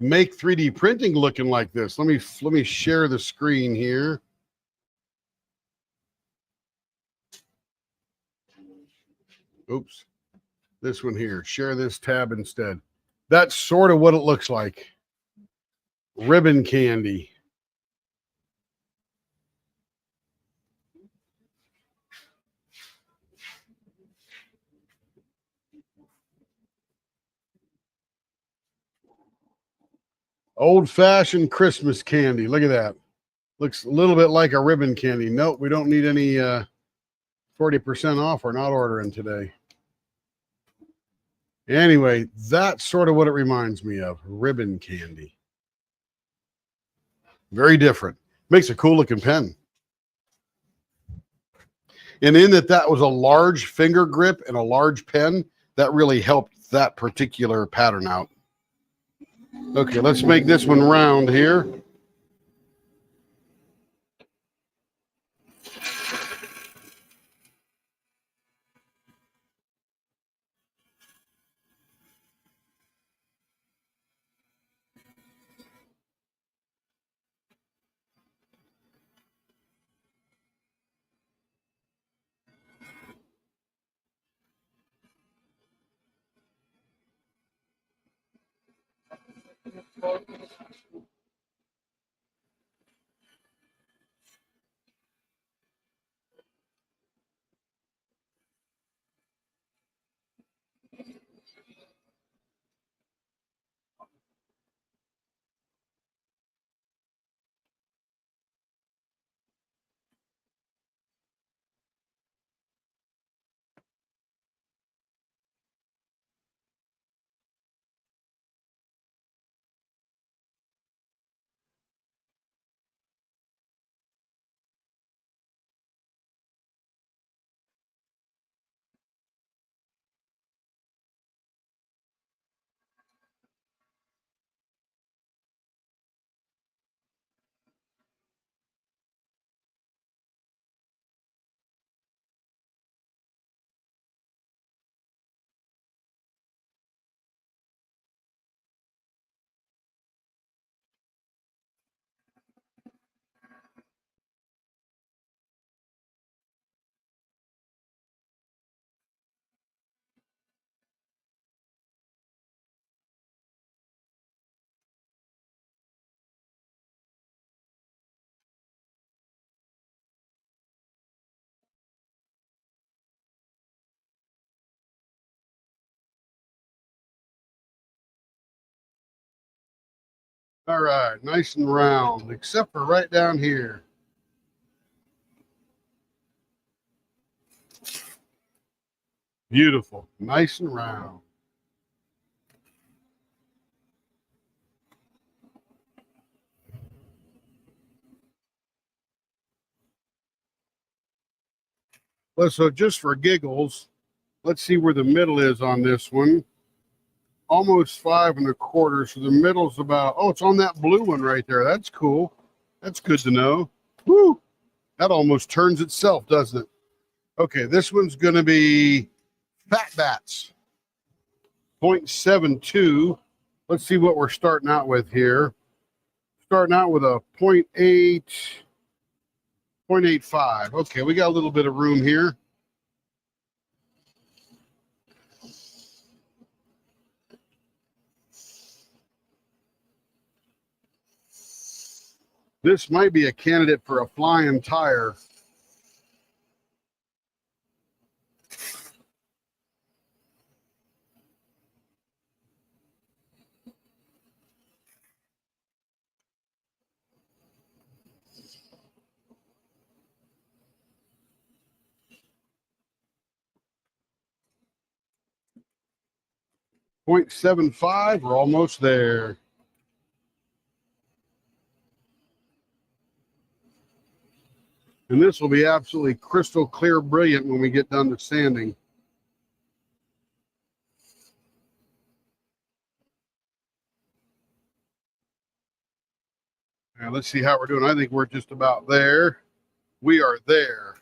[SPEAKER 1] make 3D printing looking like this. Let me share the screen here. Oops. This one here. Share this tab instead. That's sort of what it looks like. Ribbon candy. Old-fashioned Christmas candy. Look at that. Looks a little bit like a ribbon candy. Nope, we don't need any 40% off. We're not ordering today. Anyway, that's sort of what it reminds me of. Ribbon candy. Very different. Makes a cool looking pen. And in that was a large finger grip and a large pen, that really helped that particular pattern out. Okay, let's make this one round here. All right, nice and round, except for right down here. Beautiful, nice and round. So just for giggles, let's see where the middle is on this one. Almost 5 1/4. So the middle's about, oh, it's on that blue one right there. That's cool. That's good to know. Woo! That almost turns itself, doesn't it? Okay, this one's going to be Fat Bats. 0.72. Let's see what we're starting out with here. Starting out with a 0.8, 0.85. Okay, we got a little bit of room here. This might be a candidate for a flying tire. .75, we're almost there. And this will be absolutely crystal clear brilliant when we get done to sanding. Now let's see how we're doing. I think we're just about there. We are there.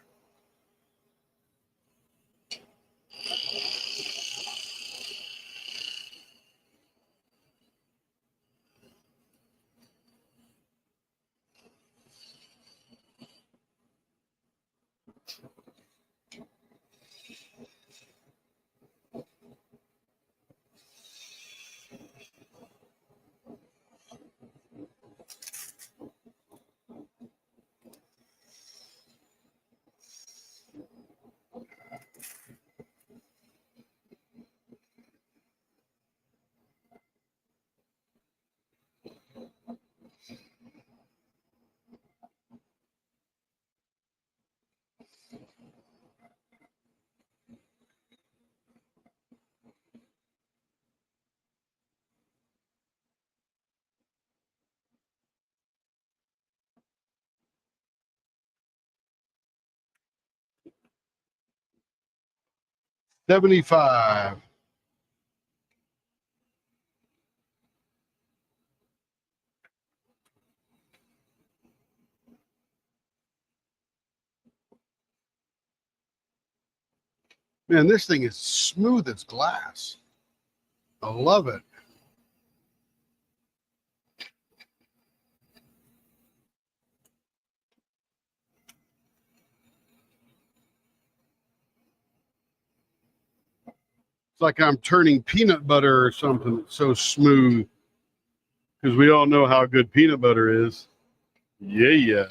[SPEAKER 1] $75. Man, this thing is smooth as glass. I love it. It's like I'm turning peanut butter or something. It's so smooth. because we all know how good peanut butter is. Yeah.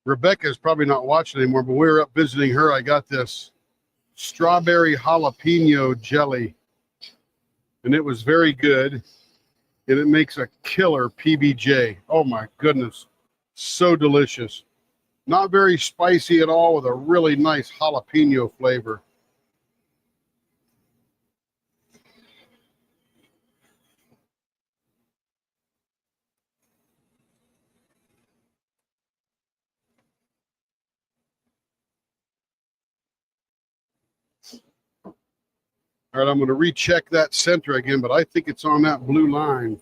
[SPEAKER 1] Rebecca's probably not watching anymore, but we were up visiting her. I got this strawberry jalapeno jelly, and it was very good, and it makes a killer PBJ. Oh my goodness, so delicious. Not very spicy at all, with a really nice jalapeno flavor. All right, I'm going to recheck that center again, but I think it's on that blue line.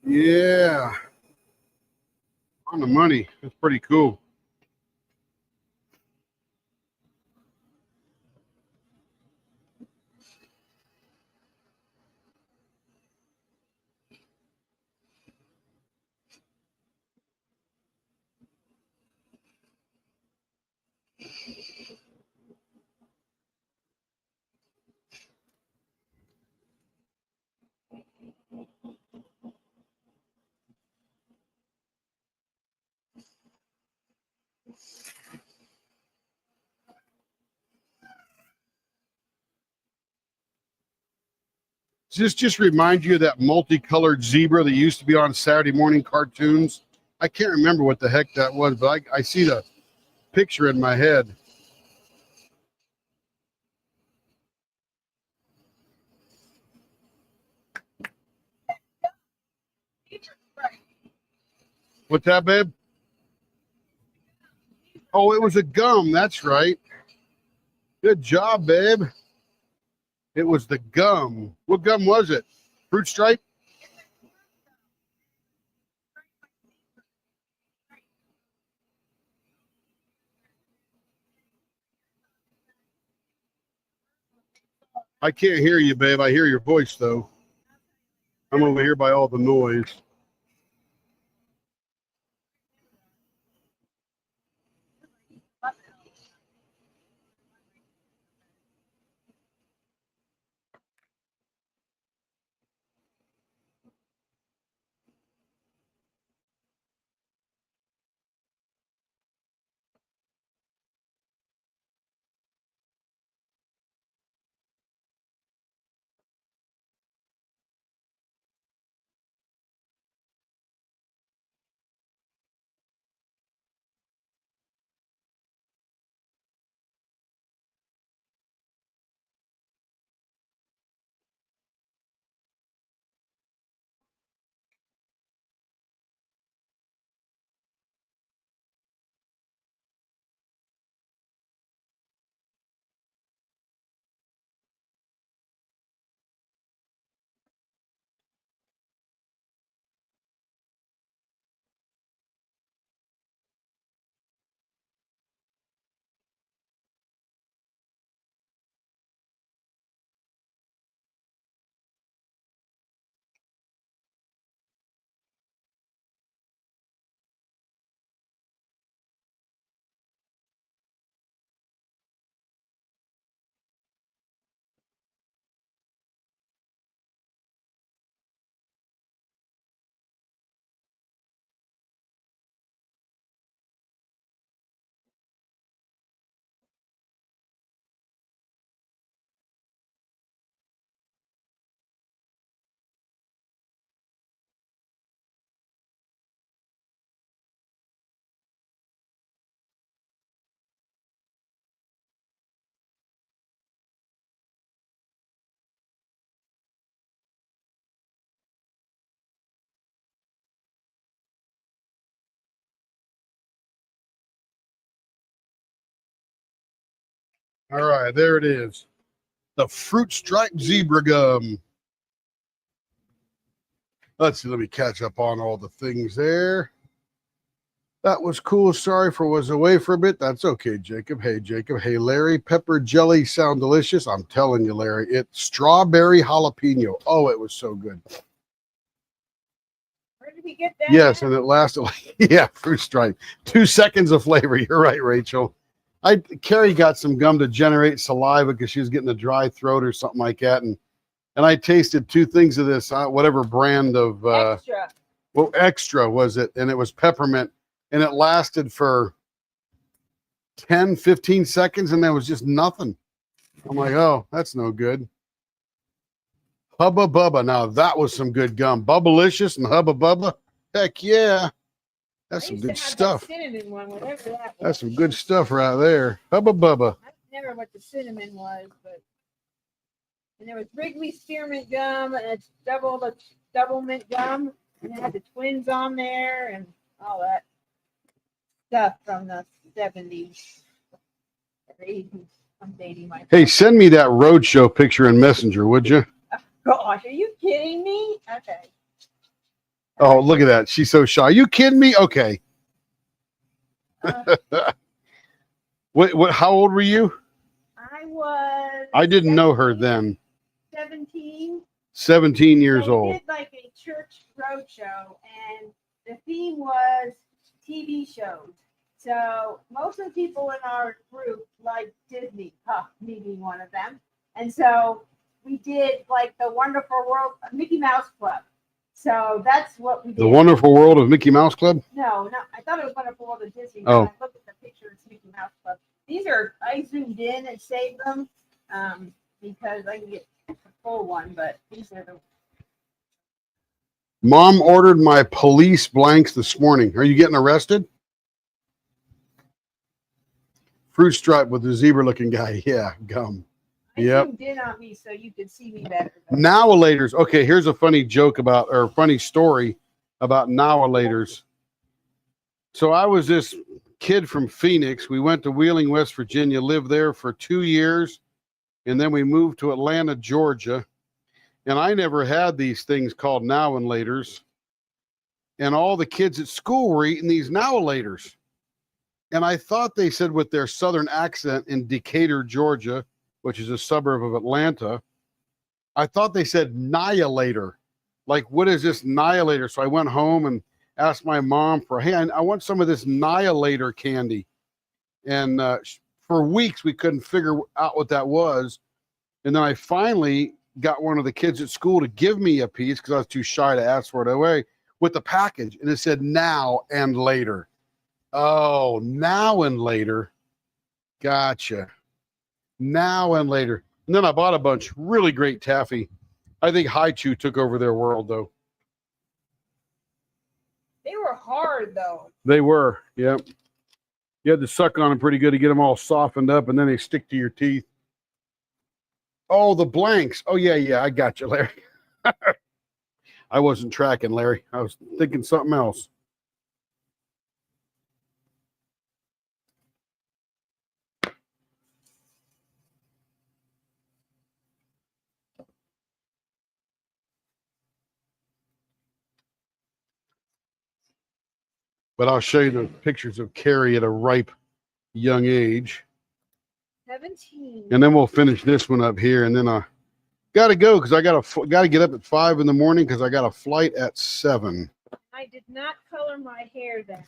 [SPEAKER 1] Yeah. On the money. That's pretty cool. Does this just remind you of that multicolored zebra that used to be on Saturday morning cartoons? I can't remember what the heck that was, but I see the picture in my head. What's that, babe? Oh, it was a gum. That's right. Good job, babe. It was the gum. What gum was it? Fruit Stripe? I can't hear you, babe. I hear your voice, though. I'm over here by all the noise. All right, there it is. The Fruit Stripe Zebra Gum. Let's see, let me catch up on all the things there. That was cool. Sorry for was away for a bit. That's okay, Jacob. Hey, Jacob. Hey, Larry. Pepper jelly sound delicious. I'm telling you, Larry. It's strawberry jalapeno. Oh, it was so good.
[SPEAKER 3] Where did he get that?
[SPEAKER 1] Yes, and it lasted like, yeah, Fruit Stripe. 2 seconds of flavor. You're right, Rachel. Carrie got some gum to generate saliva because she was getting a dry throat or something like that, and I tasted 2 things of this, whatever brand of
[SPEAKER 3] Extra.
[SPEAKER 1] well, extra was it, and it was peppermint, and it lasted for 10, 15 seconds, and there was just nothing. I'm like, oh, that's no good. Hubba Bubba. Now that was some good gum. Bubblicious and Hubba Bubba. Heck yeah. That's
[SPEAKER 3] I
[SPEAKER 1] some
[SPEAKER 3] used to
[SPEAKER 1] good
[SPEAKER 3] have
[SPEAKER 1] stuff.
[SPEAKER 3] that cinnamon one, whatever that was.
[SPEAKER 1] That's some good stuff right there. Hubba Bubba.
[SPEAKER 3] I don't remember what the cinnamon was, but and there was Wrigley spearmint gum, and it's double mint gum, and it had the twins on there and all that stuff from the 70s or 80s. I'm dating myself.
[SPEAKER 1] Hey, send me that roadshow picture in Messenger, would you?
[SPEAKER 3] Gosh, are you kidding me? Okay.
[SPEAKER 1] Oh, look at that. She's so shy. Are you kidding me? Okay. What? How old were you?
[SPEAKER 3] I
[SPEAKER 1] didn't know her then.
[SPEAKER 3] 17.
[SPEAKER 1] 17 years
[SPEAKER 3] So we
[SPEAKER 1] old.
[SPEAKER 3] did like a church roadshow, and the theme was TV shows. So most of the people in our group like Disney, me being one of them. And so we did like the Wonderful World Mickey Mouse Club. So that's what we did.
[SPEAKER 1] The Wonderful World of Mickey Mouse Club?
[SPEAKER 3] No, I thought it was Wonderful World of Disney.
[SPEAKER 1] Oh.
[SPEAKER 3] When I looked at the picture, it's Mickey Mouse Club. I zoomed in and saved them because I can get a full one, but these are the.
[SPEAKER 1] Mom ordered my police blanks this morning. Are you getting arrested? Fruit stripe with the zebra looking guy. Yeah, gum.
[SPEAKER 3] I zoomed in on me so you could see me better.
[SPEAKER 1] Nowalators. Okay, here's a funny joke about, or funny story about nowalators. So I was this kid from Phoenix. We went to Wheeling, West Virginia, lived there for 2 years, and then we moved to Atlanta, Georgia. And I never had these things called nowalators. And all the kids at school were eating these nowalators. And I thought they said with their southern accent in Decatur, Georgia, which is a suburb of Atlanta, I thought they said Nihilator. Like, what is this Nihilator? So I went home and asked my mom for, hey, I want some of this Nihilator candy. And for weeks, we couldn't figure out what that was. And then I finally got one of the kids at school to give me a piece because I was too shy to ask for it away with the package. And it said now and later. Oh, now and later. Gotcha. Now and later. And then I bought a bunch. Really great taffy. I think Haichu took over their world, though.
[SPEAKER 3] They were hard, though.
[SPEAKER 1] They were, yep. You had to suck on them pretty good to get them all softened up, and then they stick to your teeth. Oh, the blanks. Oh, yeah, I got you, Larry. I wasn't tracking, Larry. I was thinking something else. But I'll show you the pictures of Carrie at a ripe young age.
[SPEAKER 3] 17.
[SPEAKER 1] And then we'll finish this one up here. And then I got to go because I got to get up at 5 in the morning because I got a flight at 7.
[SPEAKER 3] I did not color my hair then.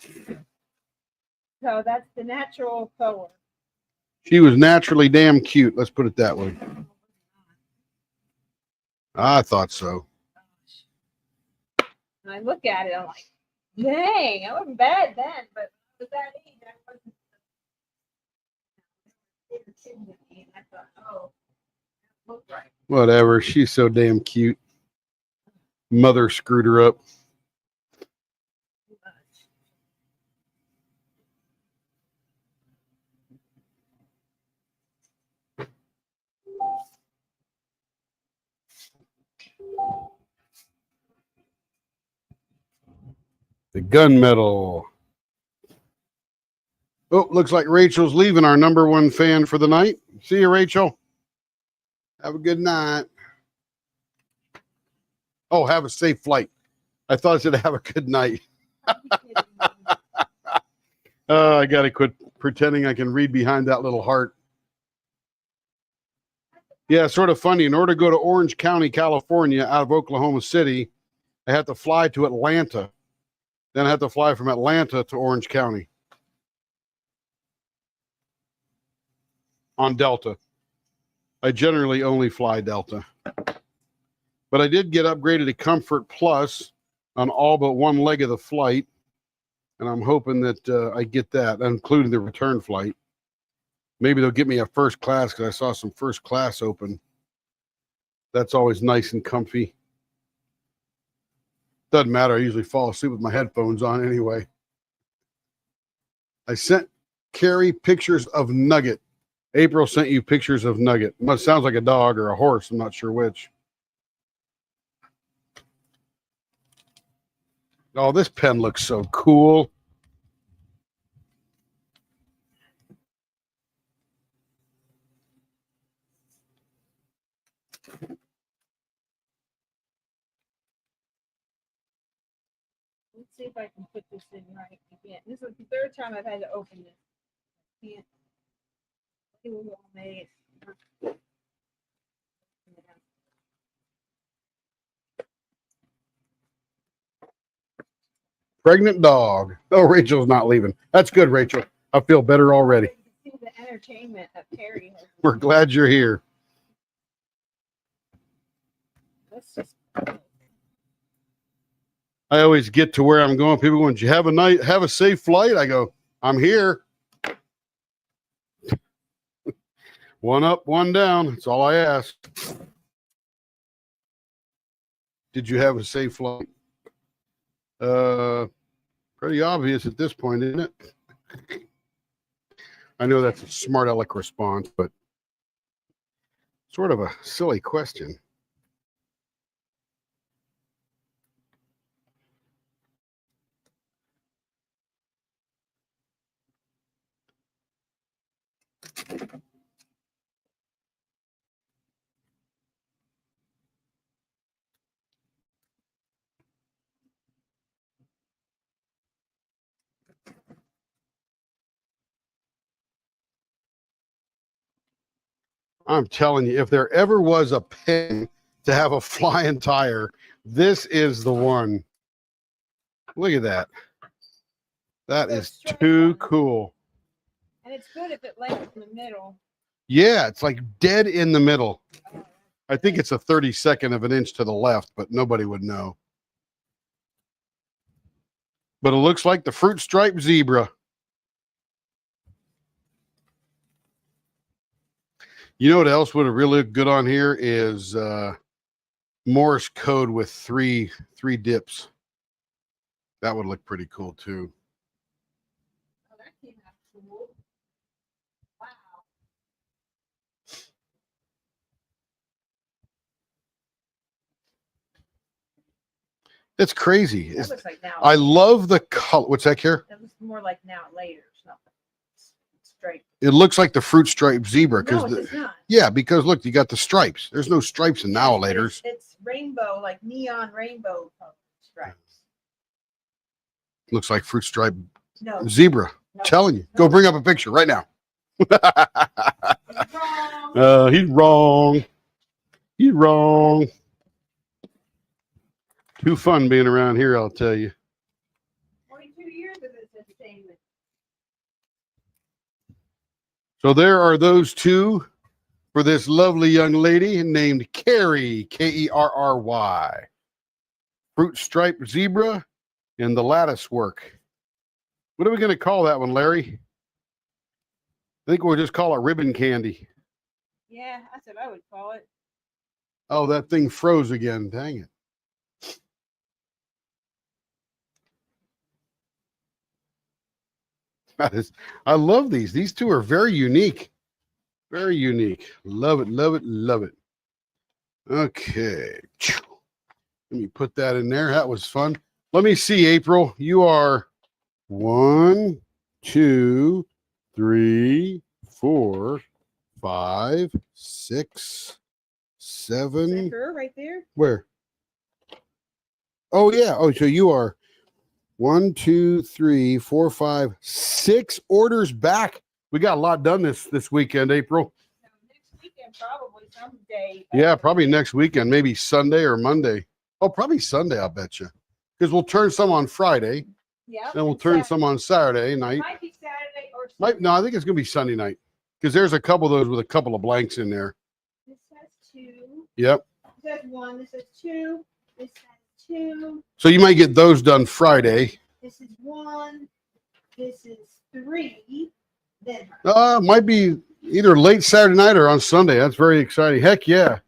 [SPEAKER 3] So that's the natural color.
[SPEAKER 1] She was naturally damn cute. Let's put it that way. I thought so.
[SPEAKER 3] And I look at it, I'm like, dang, I wasn't bad then, but at that age, I wasn't. And I thought, oh, that looked right.
[SPEAKER 1] Whatever. She's so damn cute. Mother screwed her up.
[SPEAKER 3] Too much.
[SPEAKER 1] The gunmetal. Oh, looks like Rachel's leaving, our #1 fan for the night. See you, Rachel. Have a good night. Oh, have a safe flight. I thought I said have a good night. I got to quit pretending I can read behind that little heart. Yeah, sort of funny. In order to go to Orange County, California, out of Oklahoma City, I had to fly to Atlanta. Then I had to fly from Atlanta to Orange County. on Delta. I generally only fly Delta. But I did get upgraded to Comfort Plus on all but one leg of the flight. And I'm hoping that I get that, including the return flight. Maybe they'll get me a first class because I saw some first class open. That's always nice and comfy. Doesn't matter. I usually fall asleep with my headphones on anyway. I sent Carrie pictures of Nugget. April sent you pictures of Nugget. It sounds like a dog or a horse. I'm not sure which. Oh, this pen looks so cool.
[SPEAKER 3] Let's see if I can put this in right again. This is the third time I've had to open this. Can't. It was all made.
[SPEAKER 1] Pregnant dog. Oh, Rachel's not leaving. That's good, Rachel. I feel better already.
[SPEAKER 3] You can see the entertainment that Terry has.
[SPEAKER 1] We're glad you're here.
[SPEAKER 3] Let's just.
[SPEAKER 1] I always get to where I'm going. People going, "Did you have a safe flight?" I go, "I'm here." One up, one down. That's all I ask. Did you have a safe flight? Pretty obvious at this point, isn't it? I know that's a smart aleck response, but sort of a silly question. I'm telling you, if there ever was a pen to have a flying tire, this is the one. Look at that. That is too cool.
[SPEAKER 3] And it's good if it lands in the middle.
[SPEAKER 1] Yeah, it's like dead in the middle. I think it's a 32nd of an inch to the left, but nobody would know. But it looks like the fruit stripe zebra. You know what else would have really looked good on here is Morse code with three dips. That would look pretty cool too.
[SPEAKER 3] Oh, that came out cool. Wow.
[SPEAKER 1] It's crazy.
[SPEAKER 3] That looks like now.
[SPEAKER 1] I love the color. What's that here?
[SPEAKER 3] That looks more like now later. Straight.
[SPEAKER 1] It looks like the fruit stripe zebra
[SPEAKER 3] No,
[SPEAKER 1] because
[SPEAKER 3] it's not.
[SPEAKER 1] yeah, because look, you got the stripes. There's no stripes in now laters.
[SPEAKER 3] It's rainbow, like neon rainbow stripes.
[SPEAKER 1] Looks like fruit stripe
[SPEAKER 3] No.
[SPEAKER 1] zebra.
[SPEAKER 3] No.
[SPEAKER 1] Telling you.
[SPEAKER 3] No.
[SPEAKER 1] Go bring up a picture right now.
[SPEAKER 3] Wrong.
[SPEAKER 1] He's wrong. He's wrong. Too fun being around here, I'll tell you.
[SPEAKER 3] 22 years of this entertainment.
[SPEAKER 1] So there are those two for this lovely young lady named Carrie, Kerry. Fruit stripe zebra and the lattice work. What are we going to call that one, Larry? I think we'll just call it ribbon candy.
[SPEAKER 3] Yeah, that's what I would call it.
[SPEAKER 1] Oh, that thing froze again. Dang it. I love these. These two are very unique. Very unique. Love it, love it, love it. Okay. Let me put that in there. That was fun. Let me see, April. You are 1, 2, 3, 4, 5, 6, 7.
[SPEAKER 3] Her right there.
[SPEAKER 1] Where? Oh, yeah. Oh, so you are 1, 2, 3, 4, 5, 6 orders back. We got a lot done this weekend, April.
[SPEAKER 3] So next weekend, probably someday.
[SPEAKER 1] Yeah, probably next weekend, maybe Sunday or Monday. Oh, probably Sunday, I'll bet you. Because we'll turn some on Friday,
[SPEAKER 3] Yeah.
[SPEAKER 1] and we'll turn some on Saturday night.
[SPEAKER 3] Might be Saturday or Sunday.
[SPEAKER 1] No, I think it's going to be Sunday night. Because there's a couple of those with a couple of blanks in there.
[SPEAKER 3] This has 2.
[SPEAKER 1] Yep.
[SPEAKER 3] This has 1. This has 2. This has 2.
[SPEAKER 1] So you might get those done Friday.
[SPEAKER 3] This is 1. This is 3. Then
[SPEAKER 1] Might be either late Saturday night or on Sunday. That's very exciting. Heck yeah.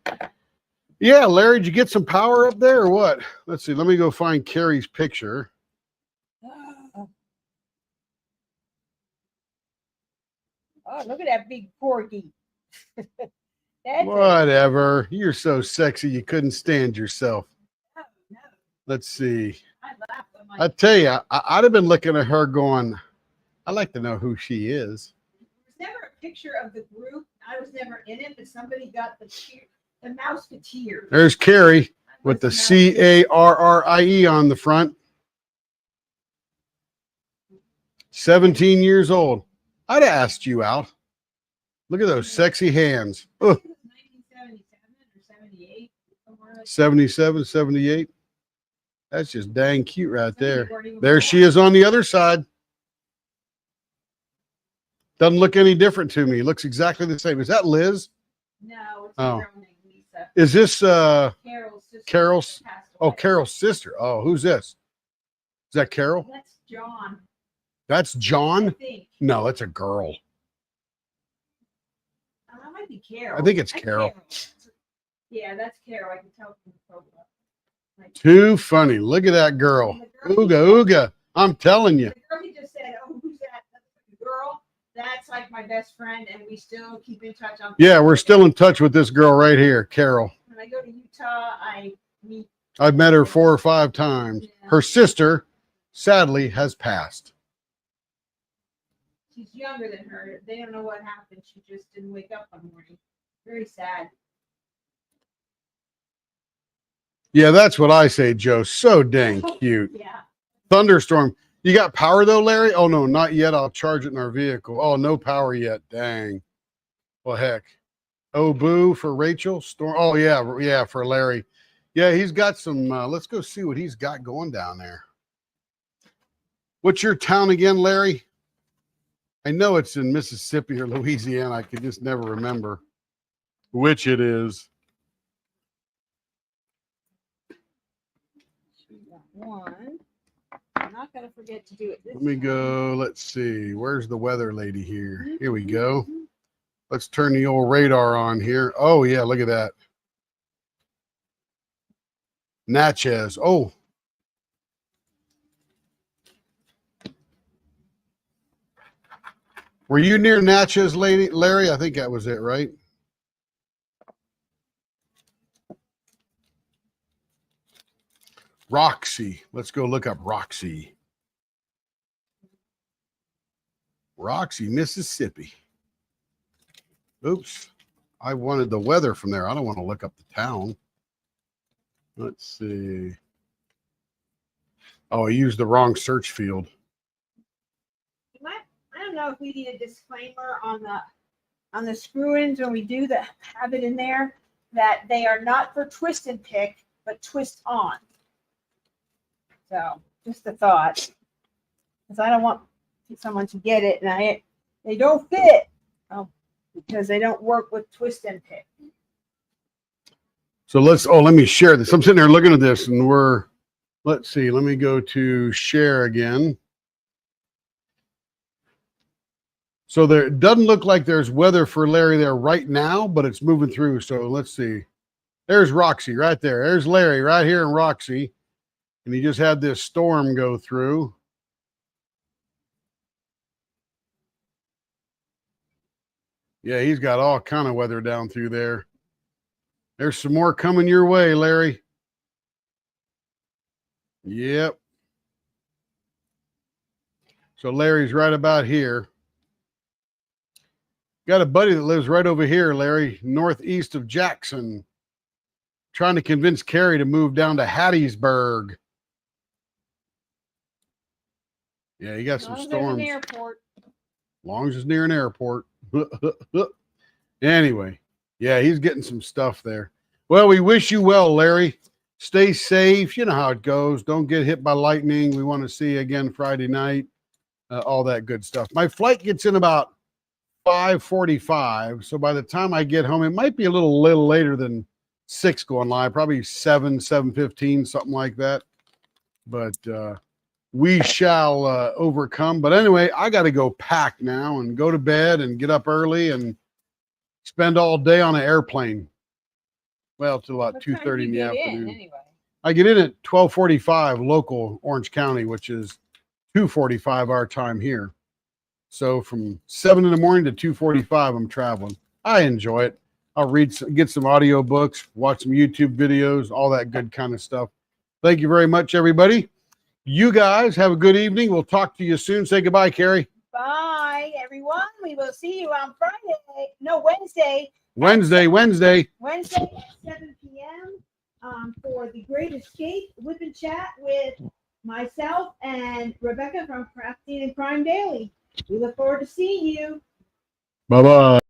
[SPEAKER 1] Yeah, Larry, did you get some power up there or what? Let's see. Let me go find Carrie's picture.
[SPEAKER 3] Oh, look at that big corgi. That's
[SPEAKER 1] Whatever. You're so sexy you couldn't stand yourself.
[SPEAKER 3] no, no.
[SPEAKER 1] Let's see.
[SPEAKER 3] I laugh when my
[SPEAKER 1] I tell you, I'd have been looking at her going, I'd like to know who she is.
[SPEAKER 3] There was never a picture of the group. I was never in it, but somebody got the Mouseketeers.
[SPEAKER 1] There's Carrie with the Carrie on the front. 17 years old. I'd have asked you out. Look at those sexy hands. Oh,
[SPEAKER 3] 1977 or 78. Somewhere like
[SPEAKER 1] 77, 78. That's just dang cute right
[SPEAKER 3] that.
[SPEAKER 1] there.
[SPEAKER 3] Weren't even
[SPEAKER 1] There
[SPEAKER 3] born.
[SPEAKER 1] she is on the other side. Doesn't look any different to me. Looks exactly the same. Is that Liz?
[SPEAKER 3] No, it's
[SPEAKER 1] Oh.
[SPEAKER 3] a girl named Lisa.
[SPEAKER 1] Is this
[SPEAKER 3] Carol's sister.
[SPEAKER 1] Carol's?
[SPEAKER 3] passed
[SPEAKER 1] Oh,
[SPEAKER 3] away.
[SPEAKER 1] Carol's sister. Oh, who's this? Is that Carol?
[SPEAKER 3] That's John.
[SPEAKER 1] That's
[SPEAKER 3] I
[SPEAKER 1] John?
[SPEAKER 3] think.
[SPEAKER 1] No, that's a girl.
[SPEAKER 3] That might be Carol.
[SPEAKER 1] I think it's
[SPEAKER 3] That's
[SPEAKER 1] Carol.
[SPEAKER 3] Yeah, that's Carol. I can tell from the photo. Like,
[SPEAKER 1] Too funny. Look at that girl.
[SPEAKER 3] and the girl
[SPEAKER 1] Ooga, ooga. I'm telling you.
[SPEAKER 3] The girl he just said, "Oh, who's that?" That's the girl. That's like my best friend, and we still keep in touch on.
[SPEAKER 1] Yeah, we're still in touch with this girl right here, Carol.
[SPEAKER 3] When I go to Utah, I meet.
[SPEAKER 1] I've met her 4 or 5 times. Her sister, sadly, has passed.
[SPEAKER 3] She's younger than her. They don't know what happened. She just didn't wake up one morning. Very sad.
[SPEAKER 1] Yeah, that's what I say, Joe. So dang cute.
[SPEAKER 3] Yeah.
[SPEAKER 1] Thunderstorm. You got power though, Larry? Oh no, not yet. I'll charge it in our vehicle. Oh, no power yet. Dang. Well, heck. Oh, boo for Rachel. Storm. Oh yeah, yeah, for Larry. Yeah, he's got some. Let's go see what he's got going down there. What's your town again, Larry? I know it's in Mississippi or Louisiana. I can just never remember which it is.
[SPEAKER 3] She got one. I'm not gonna forget to do it. This
[SPEAKER 1] Let me
[SPEAKER 3] time.
[SPEAKER 1] go. Let's see. Where's the weather lady here? Here we go. Let's turn the old radar on here. Oh, yeah. Look at that. Natchez. Oh. Were you near Natchez, lady, Larry? I think that was it, right? Roxy. Let's go look up Roxy. Roxy, Mississippi. Oops. I wanted the weather from there. I don't want to look up the town. Let's see. Oh, I used the wrong search field.
[SPEAKER 3] I don't know if we need a disclaimer on the screw-ins when we do that, have it in there that they are not for twist and pick, but twist on. So just a thought, because I don't want someone to get it and they don't fit because they don't work with twist and pick.
[SPEAKER 1] So let me share this. I'm sitting there looking at this and let's see, let me go to share again. So there, it doesn't look like there's weather for Larry there right now, but it's moving through. So let's see. There's Roxy right there. There's Larry right here in Roxy. And he just had this storm go through. Yeah, he's got all kind of weather down through there. There's some more coming your way, Larry. Yep. So Larry's right about here. Got a buddy that lives right over here, Larry, northeast of Jackson. Trying to convince Carrie to move down to Hattiesburg. Yeah, you got some storms.
[SPEAKER 3] Airport.
[SPEAKER 1] Long as it's near an airport. Anyway, yeah, he's getting some stuff there. Well, we wish you well, Larry. Stay safe. You know how it goes. Don't get hit by lightning. We want to see you again Friday night. All that good stuff. My flight gets in about 5:45. So by the time I get home, it might be a little later than 6 going live, probably 7:15, something like that. But we shall overcome. But anyway, I got to go pack now and go to bed and get up early and spend all day on an airplane. Well, till about 2:30 in the afternoon.
[SPEAKER 3] Anyway.
[SPEAKER 1] I get in at 12:45 local Orange County, which is 2:45 our time here. So from 7 in the morning to 2:45, I'm traveling. I enjoy it. I'll get some audio books, watch some YouTube videos, all that good kind of stuff. Thank you very much, everybody. You guys have a good evening. We'll talk to you soon. Say goodbye, Carrie.
[SPEAKER 3] Bye, everyone. We will see you on Friday. No, Wednesday.
[SPEAKER 1] Wednesday.
[SPEAKER 3] Wednesday at 7 p.m. For the Great Escape Whip and Chat with myself and Rebecca from Crafting and Crime Daily. We look forward to seeing you.
[SPEAKER 1] Bye-bye.